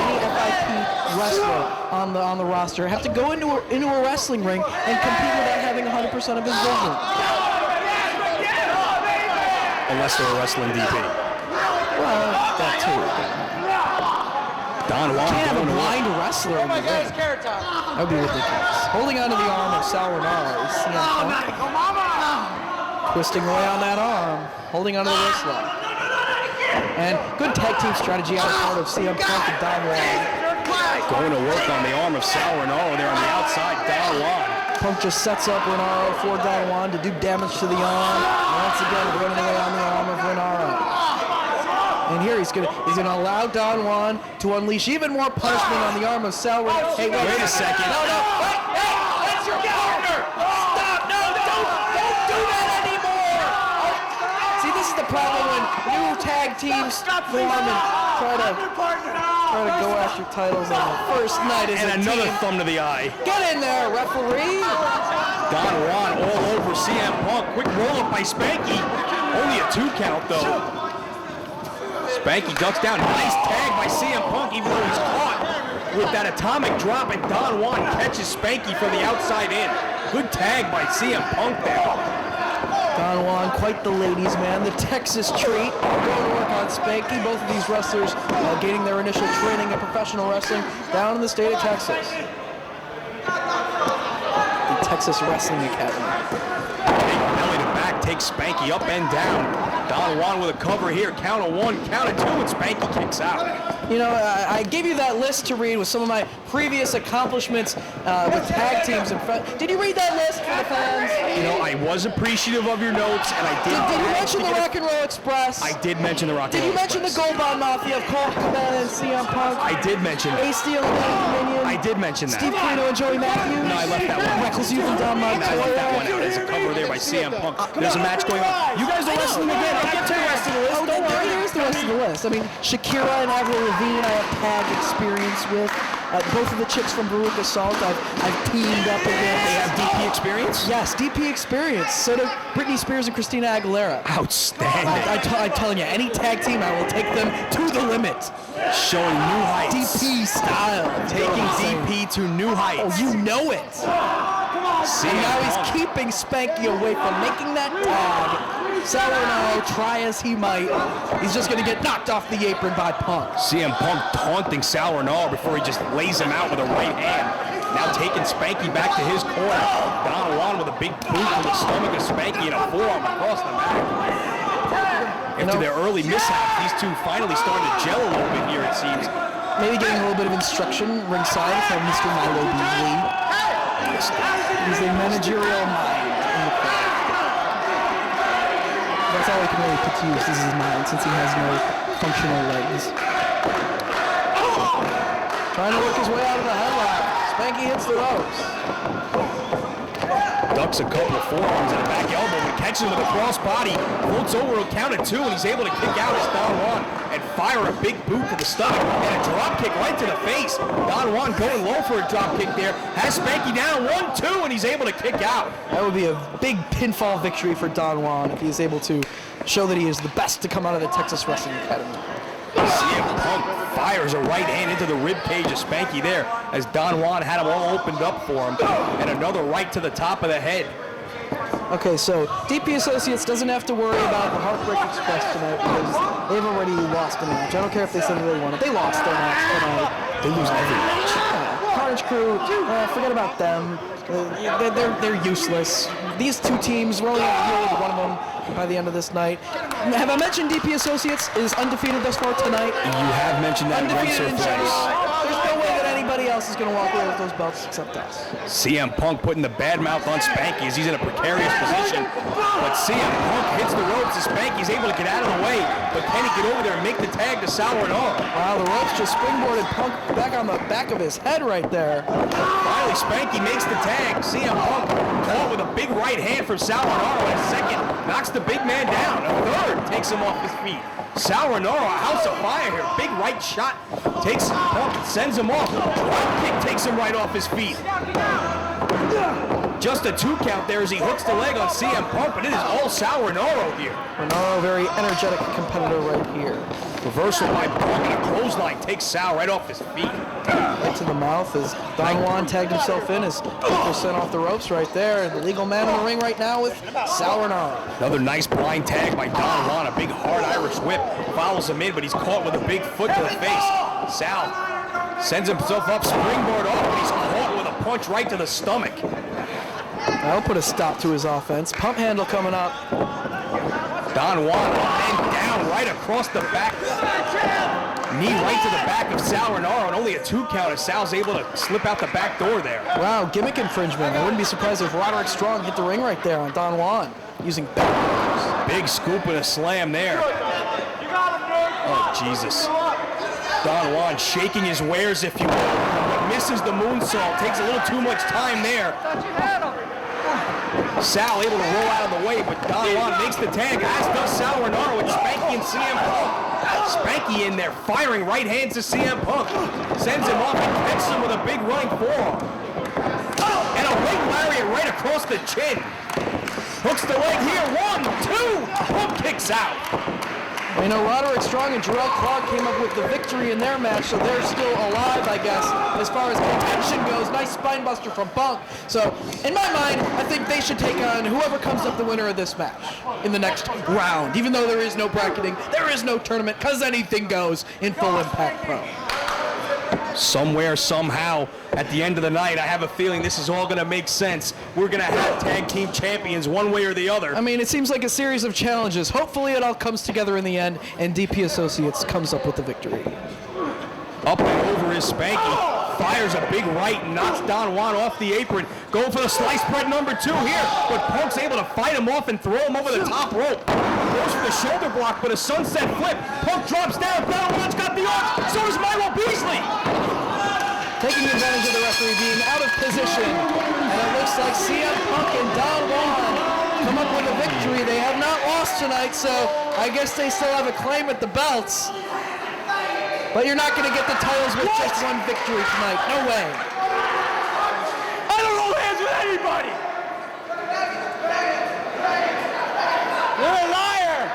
wrestler on the roster have to go into a wrestling ring and compete without having 100% of his vision. Unless they're a wrestling DP. Well, that too. Don Juan Can't have a going to blind wrestler in the ring. That would be ridiculous. Holding onto the arm of Sal Rinauro is CM Punk. Twisting away on that arm, holding onto the wrist lock. And good tag team strategy on the part of CM Punk and Don Juan. Going to work on the arm of Sal Rinauro there on the outside, Don Juan. Punk just sets up Rinauro for Don Juan to do damage to the arm. Once again, running away on the arm of Rinauro. And here he's gonna allow Don Juan to unleash even more punishment on the arm of Sal Rinauro. Hey, wait a second. No, wait, hey, that's your partner. Stop, no, don't do that anymore. See, this is the problem when new tag teams form and try to go after titles on the first night as a team. And another thumb to the eye. Get in there, referee. Don Juan all over CM Punk. Quick roll up by Spanky. Only a 2 count though. Spanky ducks down. Nice tag by CM Punk, even though he's caught with that atomic drop, and Don Juan catches Spanky from the outside in. Good tag by CM Punk there. Don Juan, quite the ladies' man. The Texas treat, going to work on Spanky. Both of these wrestlers gaining their initial training in professional wrestling down in the state of Texas. The Texas Wrestling Academy. Belly to back, takes Spanky up and down. Don Juan with a cover here. Count of 1, count of 2, and Spanky kicks out. You know, I gave you that list to read with some of my previous accomplishments with tag teams. Did you read that list for the fans? You know, I was appreciative of your notes, and I did. Did you mention the Rock and Roll Express? I did mention the Rock and Roll Express. Did you mention the Gold Bond Mafia of Colt Cabana and CM Punk? I did mention that. Ace Steel and Danny Dominion? I did mention that. Steve Corino and Joey Matthews? No, I left that one out. Reckless Youth and Don Montoya? I left that one out. There's a cover there by CM Punk. There's a match going on. You guys are wrestling again. I'll get to the rest of the list. Oh, there's the rest of the list. I mean, Shakira and Avril Lavigne, I have tag experience with. Both of the chicks from Veruca Salt, I've teamed up against. They have DP experience? Yes, DP experience. So do Britney Spears and Christina Aguilera. Outstanding. I'm telling you, any tag team, I will take them to the limit. Showing new heights. DP style. Taking DP to new heights. Oh, you know it. And now he's keeping Spanky away from making that tag. Salerno, try as he might, he's just going to get knocked off the apron by Punk. CM Punk taunting Salerno before he just lays him out with a right hand. Now taking Spanky back to his corner. Don Juan with a big boot to the stomach of Spanky and a forearm across the back. After their early mishap, these two finally starting to gel a little bit here, it seems. Maybe getting a little bit of instruction ringside from Mr. Milo Beasley. He's a managerial mind in the crowd. That's all he can really put to use is his mind, since he has no functional legs. Trying to work his way out of the headlock. Spanky hits the ropes. Ducks a couple of forearms and a back elbow, but catches him with a cross body. Floats over a count of 2, and he's able to kick out as Don Juan and fire a big boot to the stomach and a drop kick right to the face. Don Juan going low for a drop kick there. Has Spanky down 1-2, and he's able to kick out. That would be a big pinfall victory for Don Juan if he is able to show that he is the best to come out of the Texas Wrestling Academy. CM Punk fires a right hand into the rib cage of Spanky there as Don Juan had him all opened up for him. And another right to the top of the head. Okay, so DP Associates doesn't have to worry about the Heartbreak Express tonight because they've already lost a match. I don't care if they said they won it. They lost their match tonight. They lose every match. Yeah. Carnage Crew, forget about them. They're useless. These two teams, we're only going to deal with one of them by the end of this night. Have I mentioned DP Associates is undefeated thus far tonight? You have mentioned that once or twice. There's no way that anybody else is going to walk away with those belts except us. CM Punk putting the bad mouth on Spanky as he's in a precarious position. But CM Punk hits the ropes as Spanky's able to get out of the way. But can he get over there and make the tag to Salerno? Wow, the ropes just springboarded Punk back on the back of his head right there. Finally, Spanky makes the tag. CM Punk caught with a big right hand from Salerno. And a second knocks the big man down. A third takes him off his feet. Salerno, a house of fire here. Big right shot takes Punk, sends him off. Drop kick takes him right off his feet. Just a 2 count there as he hooks the leg on CM Punk, but it is all Salerno here. Rinauro, very energetic competitor right here. Reversal by Punk and a clothesline takes Sal right off his feet. Right to the mouth as Don Juan tagged himself in as 8% off the ropes right there. The legal man in the ring right now with Salerno. Another nice blind tag by Don Juan, a big hard Irish whip. Follows him in, but he's caught with a big foot to the face. Sal sends himself up, springboard off, but he's caught with a punch right to the stomach. That'll put a stop to his offense. Pump handle coming up. Don Juan up and down right across the back. Knee right to the back of Salerno, and only a 2 count as Sal's able to slip out the back door there. Wow, gimmick infringement. I wouldn't be surprised if Roderick Strong hit the ring right there on Don Juan using back. Big scoop and a slam there. Oh, Jesus. Don Juan shaking his wares, if you will, but misses the moonsault. Takes a little too much time there. Sal able to roll out of the way, but Don Juan makes the tag, as does Salerno with Spanky and CM Punk. Spanky in there, firing right hands to CM Punk. Sends him off and catches him with a big running forearm. And a leg lariat right across the chin. Hooks the leg here, 1, 2, Punk kicks out. You know, Roderick Strong and Jarelle Clark came up with the victory in their match, so they're still alive, I guess, as far as contention goes. Nice spine buster from Punk. So, in my mind, I think they should take on whoever comes up the winner of this match in the next round. Even though there is no bracketing, there is no tournament, because anything goes in Full Impact Pro. Somewhere, somehow, at the end of the night, I have a feeling this is all going to make sense. We're going to have tag team champions one way or the other. I mean, it seems like a series of challenges. Hopefully it all comes together in the end, and DP Associates comes up with the victory. Up and over is Spanky. Fires a big right and knocks down Juan off the apron. Going for the slice spread number 2 here, but Punk's able to fight him off and throw him over the top rope. Goes for the shoulder block, but a sunset flip. Punk drops down. Juan's got the arm. So does Milo Beasley. Taking advantage of the referee being out of position, and it looks like CM Punk and Don Juan come up with a victory. They have not lost tonight, so I guess they still have a claim at the belts. But you're not going to get the titles with just one victory tonight. No way. I don't hold hands with anybody. You're a liar.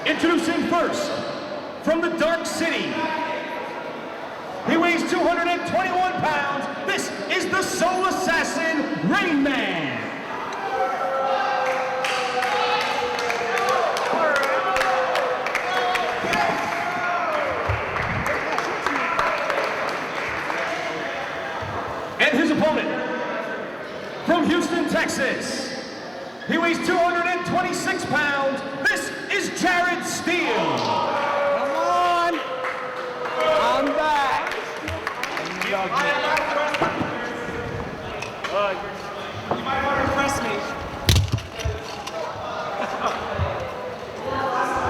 Introducing first, from the Dark City, he weighs 221 pounds. This is the Soul Assassin, Rainman. And his opponent, from Houston, Texas, he weighs 226 pounds. This is Jared Steele. Come on. I'm back. You might want to press me.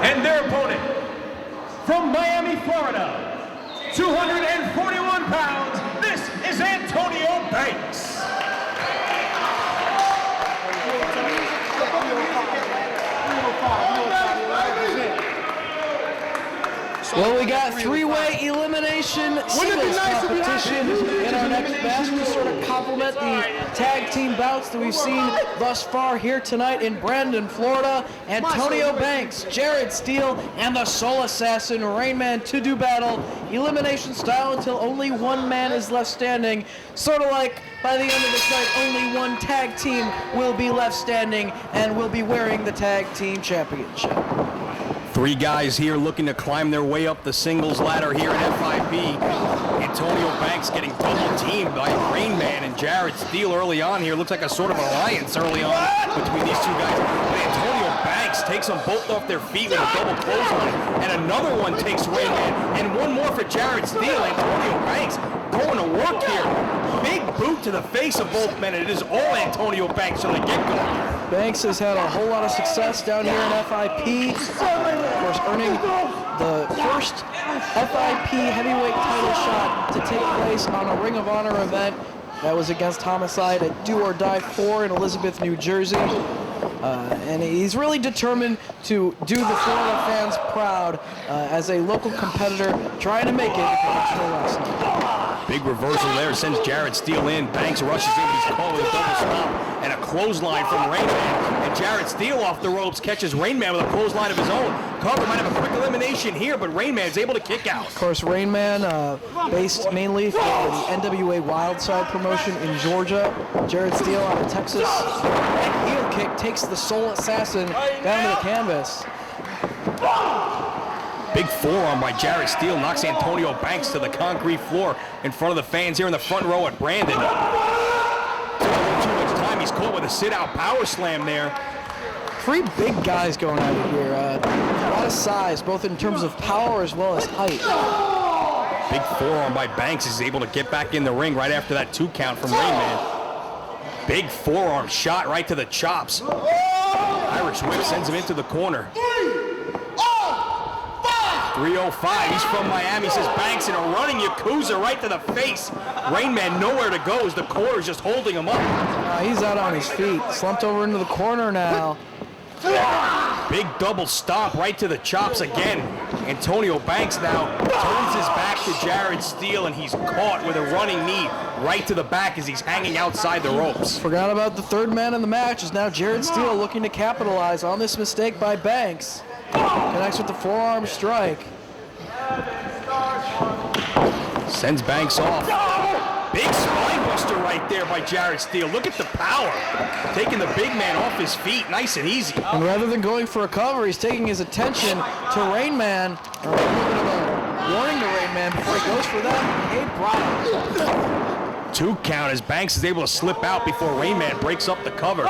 And their opponent, from Miami, Florida, 241 pounds, this is Antonio Banks. Well, we got three-way elimination singles competition in our next match to sort of complement the tag team bouts that we've seen thus far here tonight in Brandon, Florida. Antonio Banks, Jared Steele, and the Soul Assassin, Rainman, to do battle elimination style until only one man is left standing. Sort of like by the end of this night, only one tag team will be left standing and will be wearing the tag team championship. 3 guys here looking to climb their way up the singles ladder here at FIP. Antonio Banks getting double teamed by Rainman and Jared Steele early on here. Looks like a sort of alliance early on between these 2 guys. But Antonio Banks takes them both off their feet with a double clothesline. And another one takes Rainman. And one more for Jared Steele. Antonio Banks going to work here. Big boot to the face of both men. And it is all Antonio Banks from the get-go. Banks has had a whole lot of success down here in FIP. Of course, earning the first FIP heavyweight title shot to take place on a Ring of Honor event. That was against Homicide at Do or Die 4 in Elizabeth, New Jersey. And he's really determined to do the Florida fans proud as a local competitor trying to make it in professional wrestling. Big reversal there, sends Jared Steele in. Banks rushes in, he's caught with a double stomp and a clothesline from Rainman. And Jared Steele off the ropes catches Rainman with a clothesline of his own. Cover might have a quick elimination here, but Rainman's able to kick out. Of course, Rainman, based mainly for the NWA Wildside promotion in Georgia. Jared Steele out of Texas. And heel kick takes the Soul Assassin down to the canvas. Big forearm by Jared Steele knocks Antonio Banks to the concrete floor in front of the fans here in the front row at Brandon. Too much time, he's caught with a sit-out power slam there. 3 big guys going at it here. A lot of size, both in terms of power as well as height. Big forearm by Banks is able to get back in the ring right after that 2 count from Rainman. Big forearm shot right to the chops. Irish whip sends him into the corner. 305, he's from Miami, says Banks in a running Yakuza right to the face. Rainman nowhere to go as the corner is just holding him up. He's out on his feet, slumped over into the corner now. Big double stomp right to the chops again. Antonio Banks now turns his back to Jarrell Steele, and he's caught with a running knee right to the back as he's hanging outside the ropes. Forgot about the third man in the match. Is now Jarrell Steele looking to capitalize on this mistake by Banks. Connects with the forearm strike. Sends Banks off. Big spine buster right there by Jarrell Steele. Look at the power. Taking the big man off his feet, nice and easy. And rather than going for a cover, he's taking his attention to Rainman. Or a little bit of a warning to Rainman before he goes for that. Hey, bravo. 2 count as Banks is able to slip out before Rainman breaks up the cover.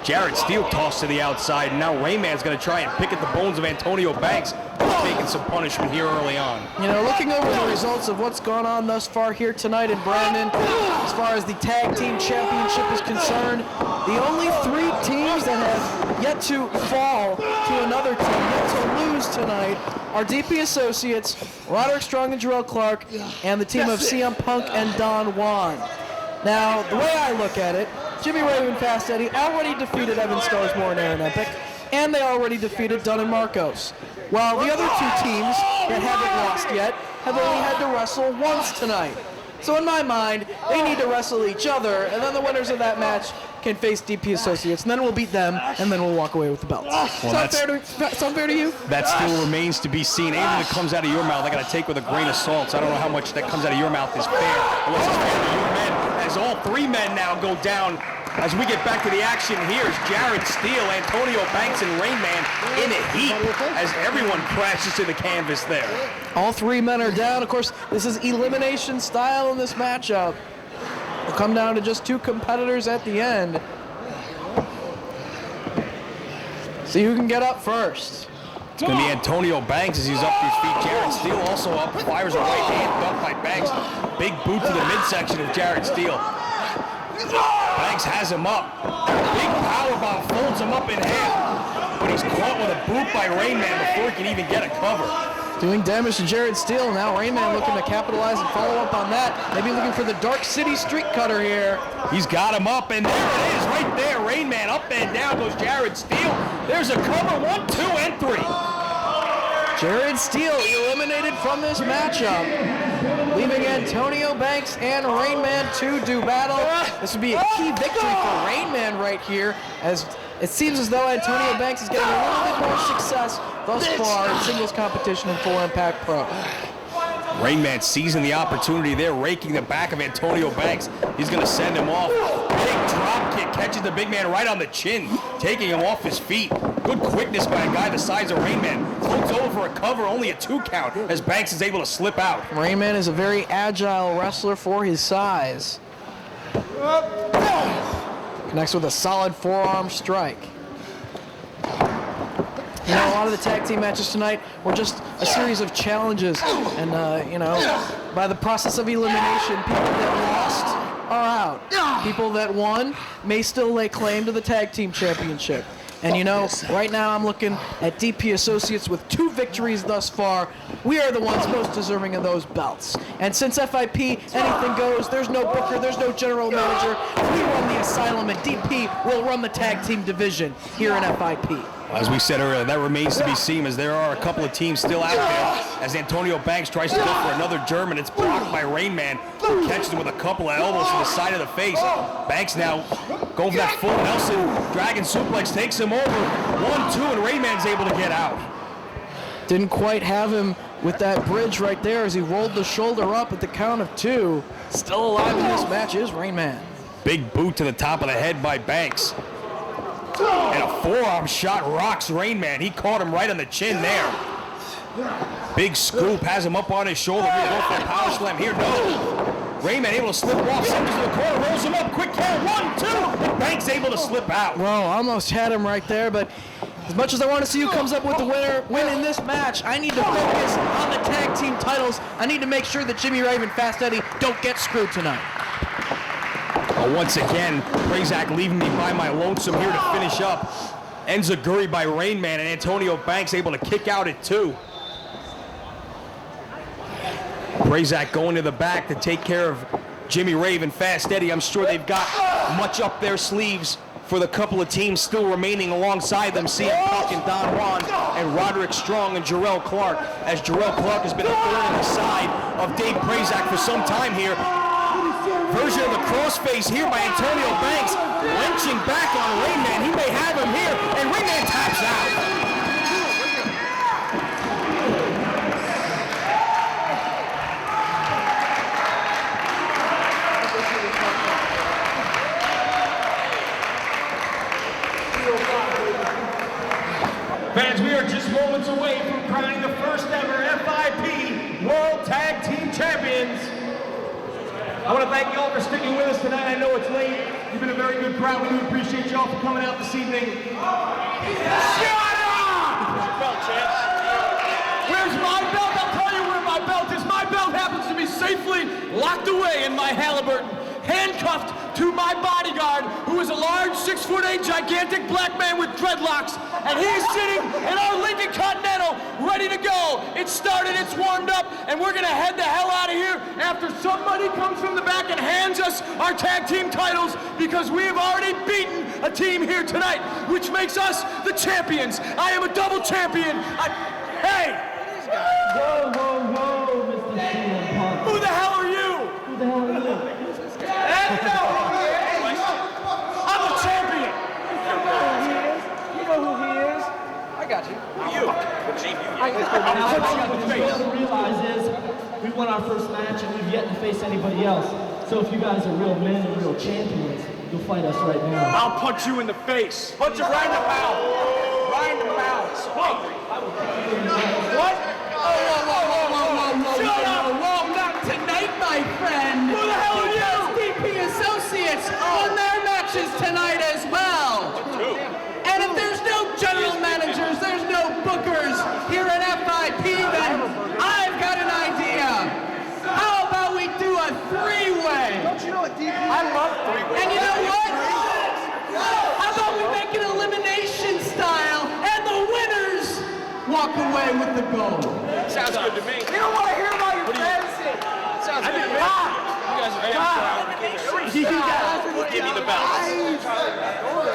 Jarrell Steele tossed to the outside, and now Rainman's going to try and pick at the bones of Antonio Banks. Taking some punishment here early on. You know, looking over the results of what's gone on thus far here tonight in Brandon, as far as the tag team championship is concerned, the only 3 teams that have yet to fall to another team, yet to lose tonight, are DP Associates, Roderick Strong and Jarelle Clark, and the team of CM Punk and Don Juan. Now, the way I look at it, Jimmy Rave and Fast Eddie already defeated Evan Starsmore and Aaron Epic, and they already defeated Dunn and Marcos. While the other 2 teams that haven't lost yet have only had to wrestle once tonight. So in my mind, they need to wrestle each other, and then the winners of that match can face DP Associates, and then we'll beat them, and then we'll walk away with the belts. Sound fair to you? That still remains to be seen. Anything that comes out of your mouth, I got to take with a grain of salt. So I don't know how much that comes out of your mouth is fair. Unless it's fair to you men, as all 3 men now go down. As we get back to the action, here's Jarrell Steele, Antonio Banks, and Rainman in a heat as everyone crashes to the canvas there. All 3 men are down. Of course, this is elimination style in this matchup. It'll come down to just 2 competitors at the end. See who can get up first. It's going to be Antonio Banks as he's up to his feet. Jarrell Steele also up, fires a right hand, ducked by Banks. Big boot to the midsection of Jarrell Steele. Banks has him up. Big powerbomb folds him up in half. But he's caught with a boot by Rainman before he can even get a cover. Doing damage to Jarrell Steele. Now Rainman looking to capitalize and follow up on that. Maybe looking for the Dark City Street Cutter here. He's got him up, and there it is right there. Rainman up and down goes Jarrell Steele. There's a cover, 1, 2, and 3. Jarrell Steele eliminated from this matchup, leaving Antonio Banks and Rainman to do battle. This would be a key victory for Rainman right here, as it seems as though Antonio Banks is getting a little bit more success thus far in singles competition in Full Impact Pro. Rainman seizing the opportunity there, raking the back of Antonio Banks. He's going to send him off. Big drop kick, catches the big man right on the chin, taking him off his feet. Good quickness by a guy the size of Rainman. Floats over for a cover, only a 2 count, as Banks is able to slip out. Rainman is a very agile wrestler for his size. Connects with a solid forearm strike. You know, a lot of the tag team matches tonight were just a series of challenges. And, you know, by the process of elimination, people that lost are out. People that won may still lay claim to the tag team championship. And, you know, right now I'm looking at DP Associates with 2 victories thus far. We are the ones most deserving of those belts. And since FIP, anything goes, there's no booker, there's no general manager. We run the asylum, and DP will run the tag team division here in FIP. As we said earlier, that remains to be seen, as there are a couple of teams still out there. As Antonio Banks tries to go for another German, it's blocked by Rainman, who catches him with a couple of elbows to the side of the face. Banks now going for that full Nelson Dragon suplex, takes him over. 1, 2, and Rainman's able to get out. Didn't quite have him with that bridge right there as he rolled the shoulder up at the count of 2. Still alive in this match is Rainman. Big boot to the top of the head by Banks. And a forearm shot rocks Rainman. He caught him right on the chin there. Big scoop, has him up on his shoulder. He'll go for a power slam here. No. Rainman able to slip off, sends him to the corner, rolls him up, quick count, 1, 2. And Banks able to slip out. Well, almost had him right there, but as much as I want to see who comes up with the win in this match, I need to focus on the tag team titles. I need to make sure that Jimmy Rave and Fast Eddie don't get screwed tonight. Once again, Prazak leaving me by my lonesome here to finish up. Enziguri by Rainman, and Antonio Banks able to kick out at 2. Prazak going to the back to take care of Jimmy Rave and Fast Eddie. I'm sure they've got much up their sleeves for the couple of teams still remaining alongside them, CM Punk and Don Juan, and Roderick Strong and Jarelle Clark, as Jarelle Clark has been a thorn in the side of Dave Prazak for some time here. Version of the crossface here by Antonio Banks, lynching back on Rainman. He may have him here, and Rainman taps out. Fans, we are just moments away from crowning the first ever FIP World Tag Team Champions. I want to thank you all for sticking with us tonight. I know it's late. You've been a very good crowd. We do appreciate you all for coming out this evening. Shut up! Where's my belt? I'll tell you where my belt is. My belt happens to be safely locked away in my Halliburton, handcuffed to my bodyguard, who is a large 6'8" gigantic black man with dreadlocks, and he's sitting in our Lincoln Continental, ready to go. It's started, it's warmed up, and we're gonna head the hell out of here after somebody comes from the back and hands us our tag team titles, because we have already beaten a team here tonight, which makes us the champions. I am a double champion. Hey! Whoa, whoa, whoa, Mr. CM Punk. Who the hell are you? Who the hell are you? I'm a champion. You know who he is. I got you. Now, what you fail to realize is we won our first match and we've yet to face anybody else. So if you guys are real men and real champions, you'll fight us right now. I'll punch you in the face. Punch you right in the mouth. Right in the mouth. What? Shut up! Whoa, not tonight, my friend. Who the hell are you? DP Associates won their matches tonight as well. And if there's no general managers, there's no bookers here at FIP, then I've got an idea. How about we do a three-way? Don't you know what DP? I love three-way. And you know what? How about we make it elimination style, and the winners walk away with the gold? Sounds good to me. We don't want to hear about your fantasy. Sounds good to me. You guys are Give me the belt.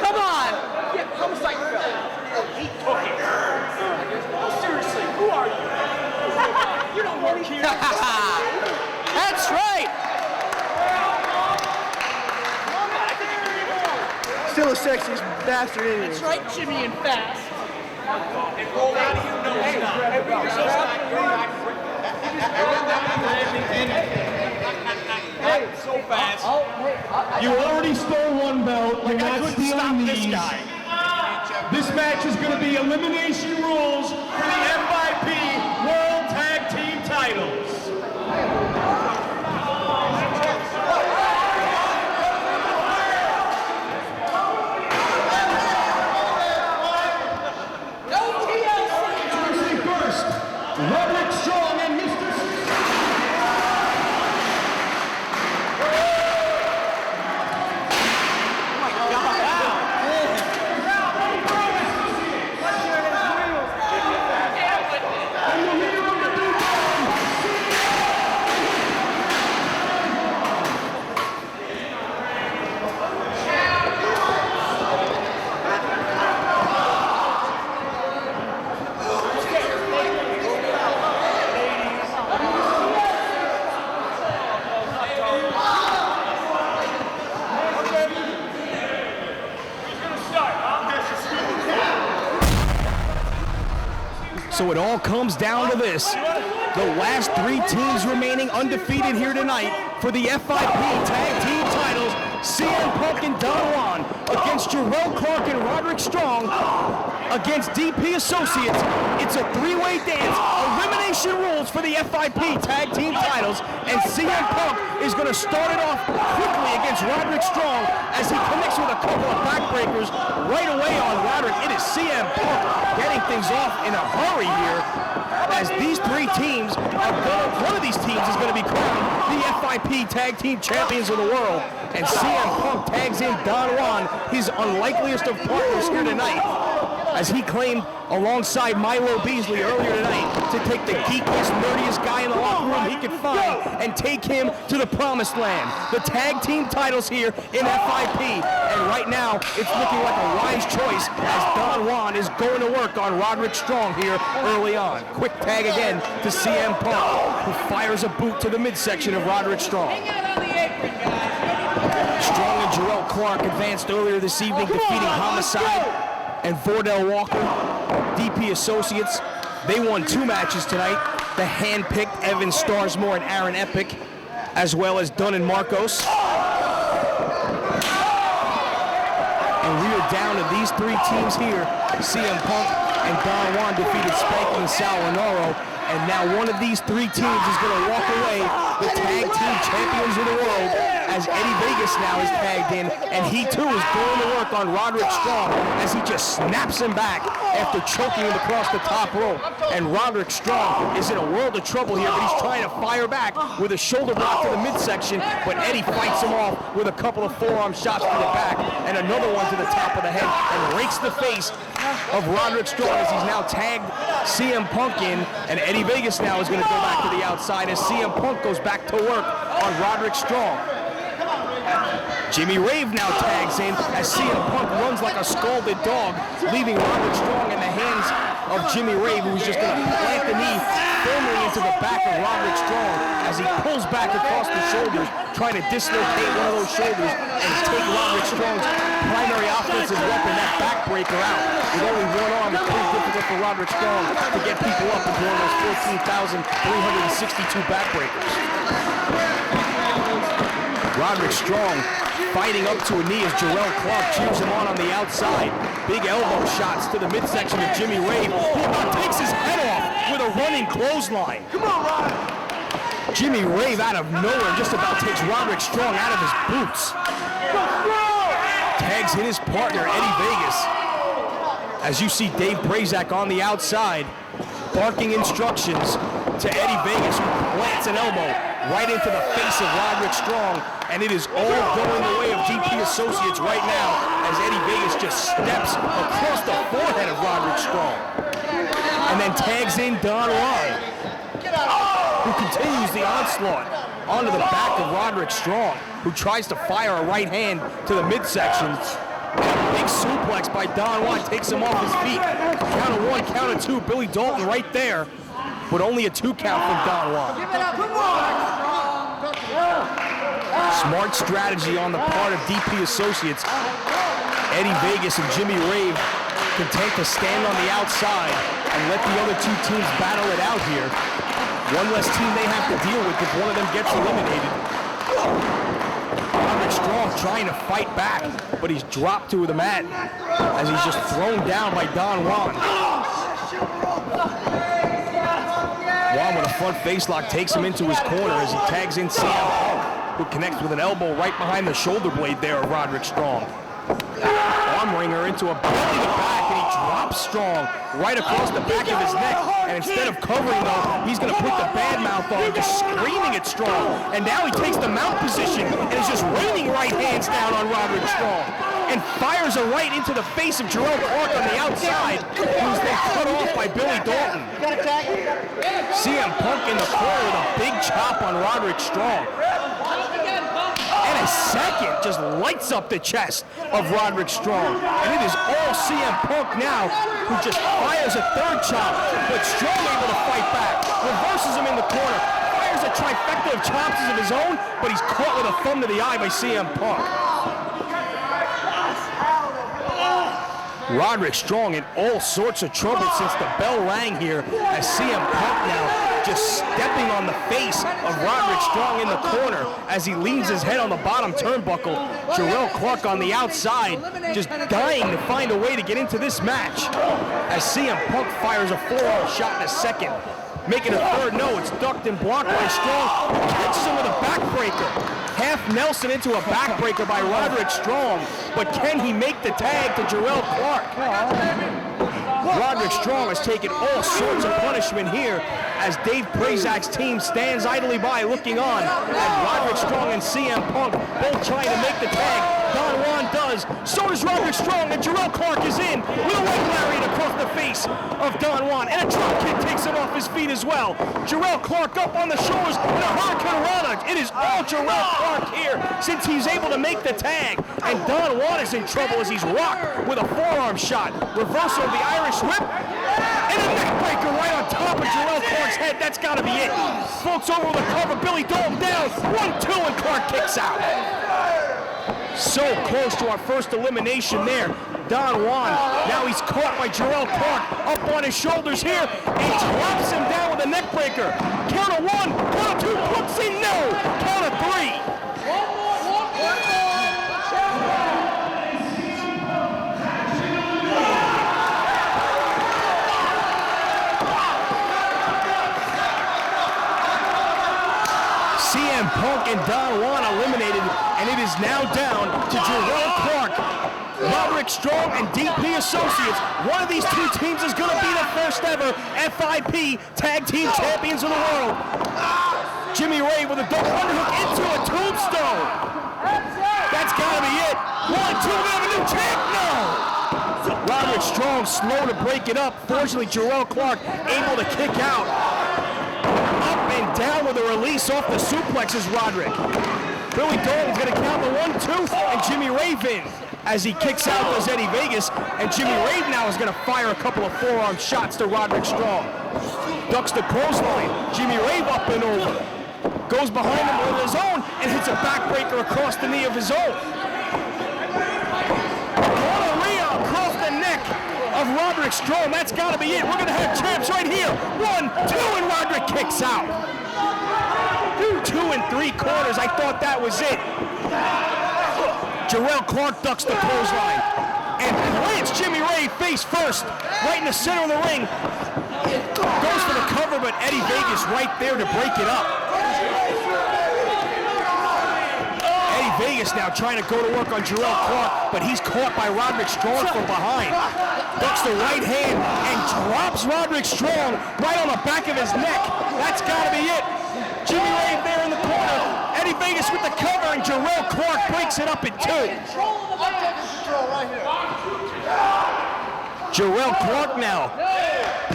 Come on. Homicide belt. Seriously, who are you? You don't work here. That's right. Still the sexiest bastard in here. That's right, Jimmy and Fast. And roll out of here, no Hey, so fast. You already stole one belt. You're not stealing these. This match is going to be elimination rules for the FIP World Tag Team titles. Introducing first, Roderick Strong and Mr. So it all comes down to this. The last three teams remaining undefeated here tonight for the FIP Tag Team titles, CM Punk and Don Juan against Jarelle Clark and Roderick Strong against DP Associates. It's a three-way dance. Elimination rules for the FIP Tag Team titles, and CM Punk is going to start it off quickly against Roderick Strong as he connects with a couple of backbreakers right away on Roderick. It is CM Punk getting things off in a hurry here, as these three teams are one of these teams is going to be crowned the FIP Tag Team Champions of the world, and CM Punk tags in Don Juan, his unlikeliest of partners here tonight. as he claimed alongside Milo Beasley earlier tonight to take the geekiest, nerdiest guy in the locker room he could find and take him to the promised land. The tag team titles here in FIP, and right now it's looking like a wise choice as Juan is going to work on Roderick Strong here early on. Quick tag again to CM Punk, who fires a boot to the midsection of Roderick Strong. Strong and Jarelle Clark advanced earlier this evening, defeating Homicide and Cordell Walker. DP Associates, they won 2 matches tonight. The hand-picked Evan Starsmore and Aaron Epic, as well as Dunn and Marcos. And we are down to these 3 teams here. CM Punk and Juan defeated Spanky and Sal Rinauro. And now one of these 3 teams is going to walk away the tag team champions of the world, as Eddie Vegas now is tagged in, and he too is going to work on Roderick Strong as he just snaps him back after choking him across the top rope. And Roderick Strong is in a world of trouble here, but he's trying to fire back with a shoulder block to the midsection, but Eddie fights him off with a couple of forearm shots to the back and another one to the top of the head and rakes the face of Roderick Strong as he's now tagged CM Punk in, and Eddie Vegas now is going to go back to the outside as CM Punk goes back to work on Roderick Strong. Jimmy Rave now tags in as CM Punk runs like a scalded dog, leaving Roderick Strong in the hands of Jimmy Rave, who's just going to plant the knee firmly into the back of Roderick Strong as he pulls back across the shoulders, trying to dislocate one of those shoulders and take Roderick Strong's primary offensive weapon, that backbreaker, out. With only one arm, it's pretty difficult for Roderick Strong to get people up into one of those 14,362 backbreakers. Roderick Strong fighting up to a knee as Jarelle Clark cheers him on the outside. Big elbow shots to the midsection of Jimmy Rave, who about takes his head off with a running clothesline. Come on, Rod! Jimmy Rave out of nowhere just about takes Roderick Strong out of his boots. Tags in his partner, Eddie Vegas. As you see Dave Prazak on the outside, barking instructions to Eddie Vegas, who plants an elbow right into the face of Roderick Strong, and it is all going the way of DP Associates right now as Eddie Vegas just steps across the forehead of Roderick Strong. And then tags in Juan, who continues the onslaught onto the back of Roderick Strong, who tries to fire a right hand to the midsection. Big suplex by Juan takes him off his feet. Count of 1, count of 2, Billy Dalton right there, but only a 2 count from Juan. Smart strategy on the part of DP Associates. Eddie Vegas and Jimmy Rave content to stand on the outside and let the other 2 teams battle it out here. One less team they have to deal with if one of them gets eliminated. Roderick Strong trying to fight back, but he's dropped to the mat as he's just thrown down by Juan. Juan with a front facelock takes him into his corner as he tags in CM Punk, who connects with an elbow right behind the shoulder blade there of Roderick Strong. Arm wringer into a belly to back, and he drops Strong right across the back of his neck. And instead of covering, though, he's going to put the bad mouth on, just screaming at Strong. And now he takes the mount position and is just raining right hands down on Roderick Strong, and fires a right into the face of Jarelle Clark on the outside, who's then cut off by Billy Dalton. CM Punk in the corner with a big chop on Roderick Strong. And a second just lights up the chest of Roderick Strong. And it is all CM Punk now, who just fires a 3rd chop, but Strong able to fight back, reverses him in the corner, fires a trifecta of chops of his own, but he's caught with a thumb to the eye by CM Punk. Roderick Strong in all sorts of trouble since the bell rang here, as CM Punk now just stepping on the face of Roderick Strong in the corner as he leans his head on the bottom turnbuckle. Jarelle Clark on the outside, just dying to find a way to get into this match, as CM Punk fires a forearm shot in a second. Making a 3rd, no, it's ducked and blocked by Strong, who catches him with a backbreaker. Half Nelson into a backbreaker by Roderick Strong, but can he make the tag to Jarelle Clark? Roderick Strong has taken all sorts of punishment here as Dave Prazak's team stands idly by looking on, and Roderick Strong and CM Punk both trying to make the tag. Juan Dunn does. So does Roderick Strong, and Jarelle Clark is in with a leg lariat across the face of Juan. And a drop kick takes him off his feet as well. Jarelle Clark up on the shoulders and a hurricane rana. It is all Jarelle Clark here since he's able to make the tag. And Juan is in trouble as he's rocked with a forearm shot. Reversal of the Irish whip. And a neckbreaker right on top of Jarelle Clark's head. That's got to be it. Floats over the cover. Billy Dalton down. 1-2, and Clark kicks out. So close to our first elimination there. Juan. Now he's caught by Jarelle Clark up on his shoulders here and drops him down with a neckbreaker. Count of 1, count of 2, puts in, no. Count of 3. CM Punk and Juan eliminated, and it is now down to Jarelle Clark, Roderick Strong, and DP Associates. One of these two teams is going to be the first ever FIP Tag Team Champions of the world. Jimmy Rave with a double underhook into a tombstone. That's got to be it. 1-2, we have a new champ. No! Roderick Strong slow to break it up. Fortunately, Jarelle Clark able to kick out. And down with a release off the suplexes, Roderick. Billy Dalton's going to count the 1-2, and Jimmy Rave in. As he kicks out, does Eddie Vegas, and Jimmy Rave now is going to fire a couple of forearm shots to Roderick Strong. Ducks the clothesline. Jimmy Rave up and over. Goes behind him with his own, and hits a backbreaker across the knee of his own. Gonorrhea across the neck of Roderick Strong. That's got to be it. We're going to have champs right here. 1-2, and Roderick kicks out. 2 3/4. I thought that was it. Jarelle Clark ducks the clothesline and plants Jimmy Rave face first, right in the center of the ring. Goes for the cover, but Eddie Vegas right there to break it up. Eddie Vegas now trying to go to work on Jarelle Clark, but he's caught by Roderick Strong from behind. Ducks the right hand and drops Roderick Strong right on the back of his neck. That's got to be it. Jimmy Rave there in the corner. Eddie Vegas with the cover, and Jarelle Clark breaks it up in 2. Jarelle Clark now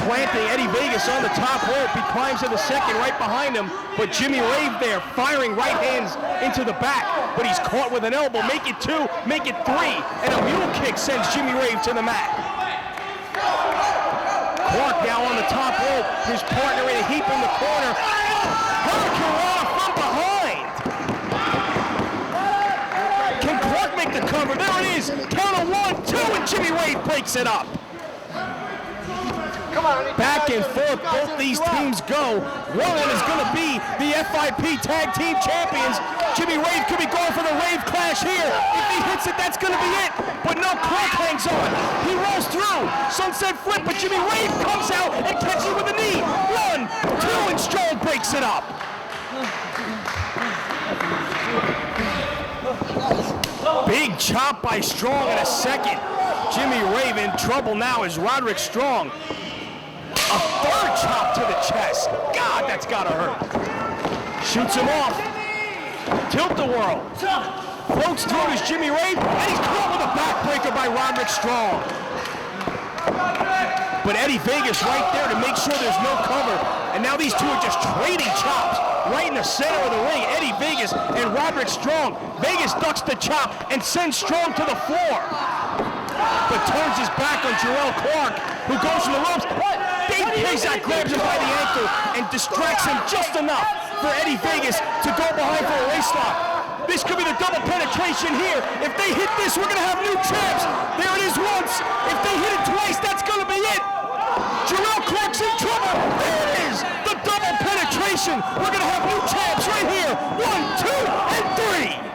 planting Eddie Vegas on the top rope. He climbs to the second right behind him, but Jimmy Rave there firing right hands into the back, but he's caught with an elbow. Make it 2, make it 3, and a mule kick sends Jimmy Rave to the mat. Clark now on the top rope, his partner in a heap in the corner. Hurricane from behind. Can Clark make the cover? There it is. Count of 1, 2, and Jimmy Rave breaks it up. Back and forth, both these teams go. One of them is going to be the FIP Tag Team Champions. Jimmy Rave could be going for the Rave Clash here. If he hits it, that's going to be it. But no, Clark hangs on. He rolls through. Sunset flip, but Jimmy Rave comes out and catches it with a knee. 1, 2, and Strong breaks it up. Big chop by Strong in a second. Jimmy Rave in trouble now as Roderick Strong. A third chop to the chest. God, that's gotta hurt. Shoots him off. Tilt-a-whirl. Floats through his Jimmy Rave, and he's caught with a backbreaker by Roderick Strong. But Eddie Vegas right there to make sure there's no cover. And now these two are just trading chops right in the center of the ring. Eddie Vegas and Roderick Strong. Vegas ducks the chop and sends Strong to the floor. But turns his back on Jarelle Clark, who goes from the ropes. Dave Prazak grabs him by the ankle and distracts him just enough for Eddie Vegas to go behind for a waist lock. This could be the double penetration here. If they hit this, we're going to have new champs. There it is once. If they hit it twice, that's going to be it. Jarelle Clark's in trouble. There it is. The double penetration. We're going to have new champs right here. 1, 2, and 3.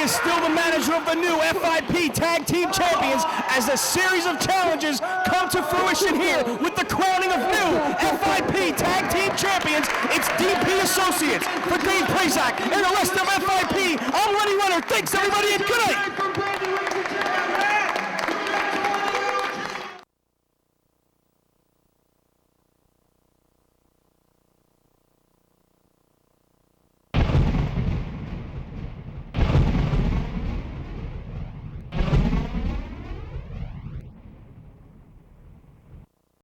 is still the manager of the new FIP Tag Team Champions as a series of challenges come to fruition here with the crowning of new FIP Tag Team Champions. It's DP Associates for Dave Prazak and the rest of FIP. I'm Lenny Runner. Thanks, everybody, and good night.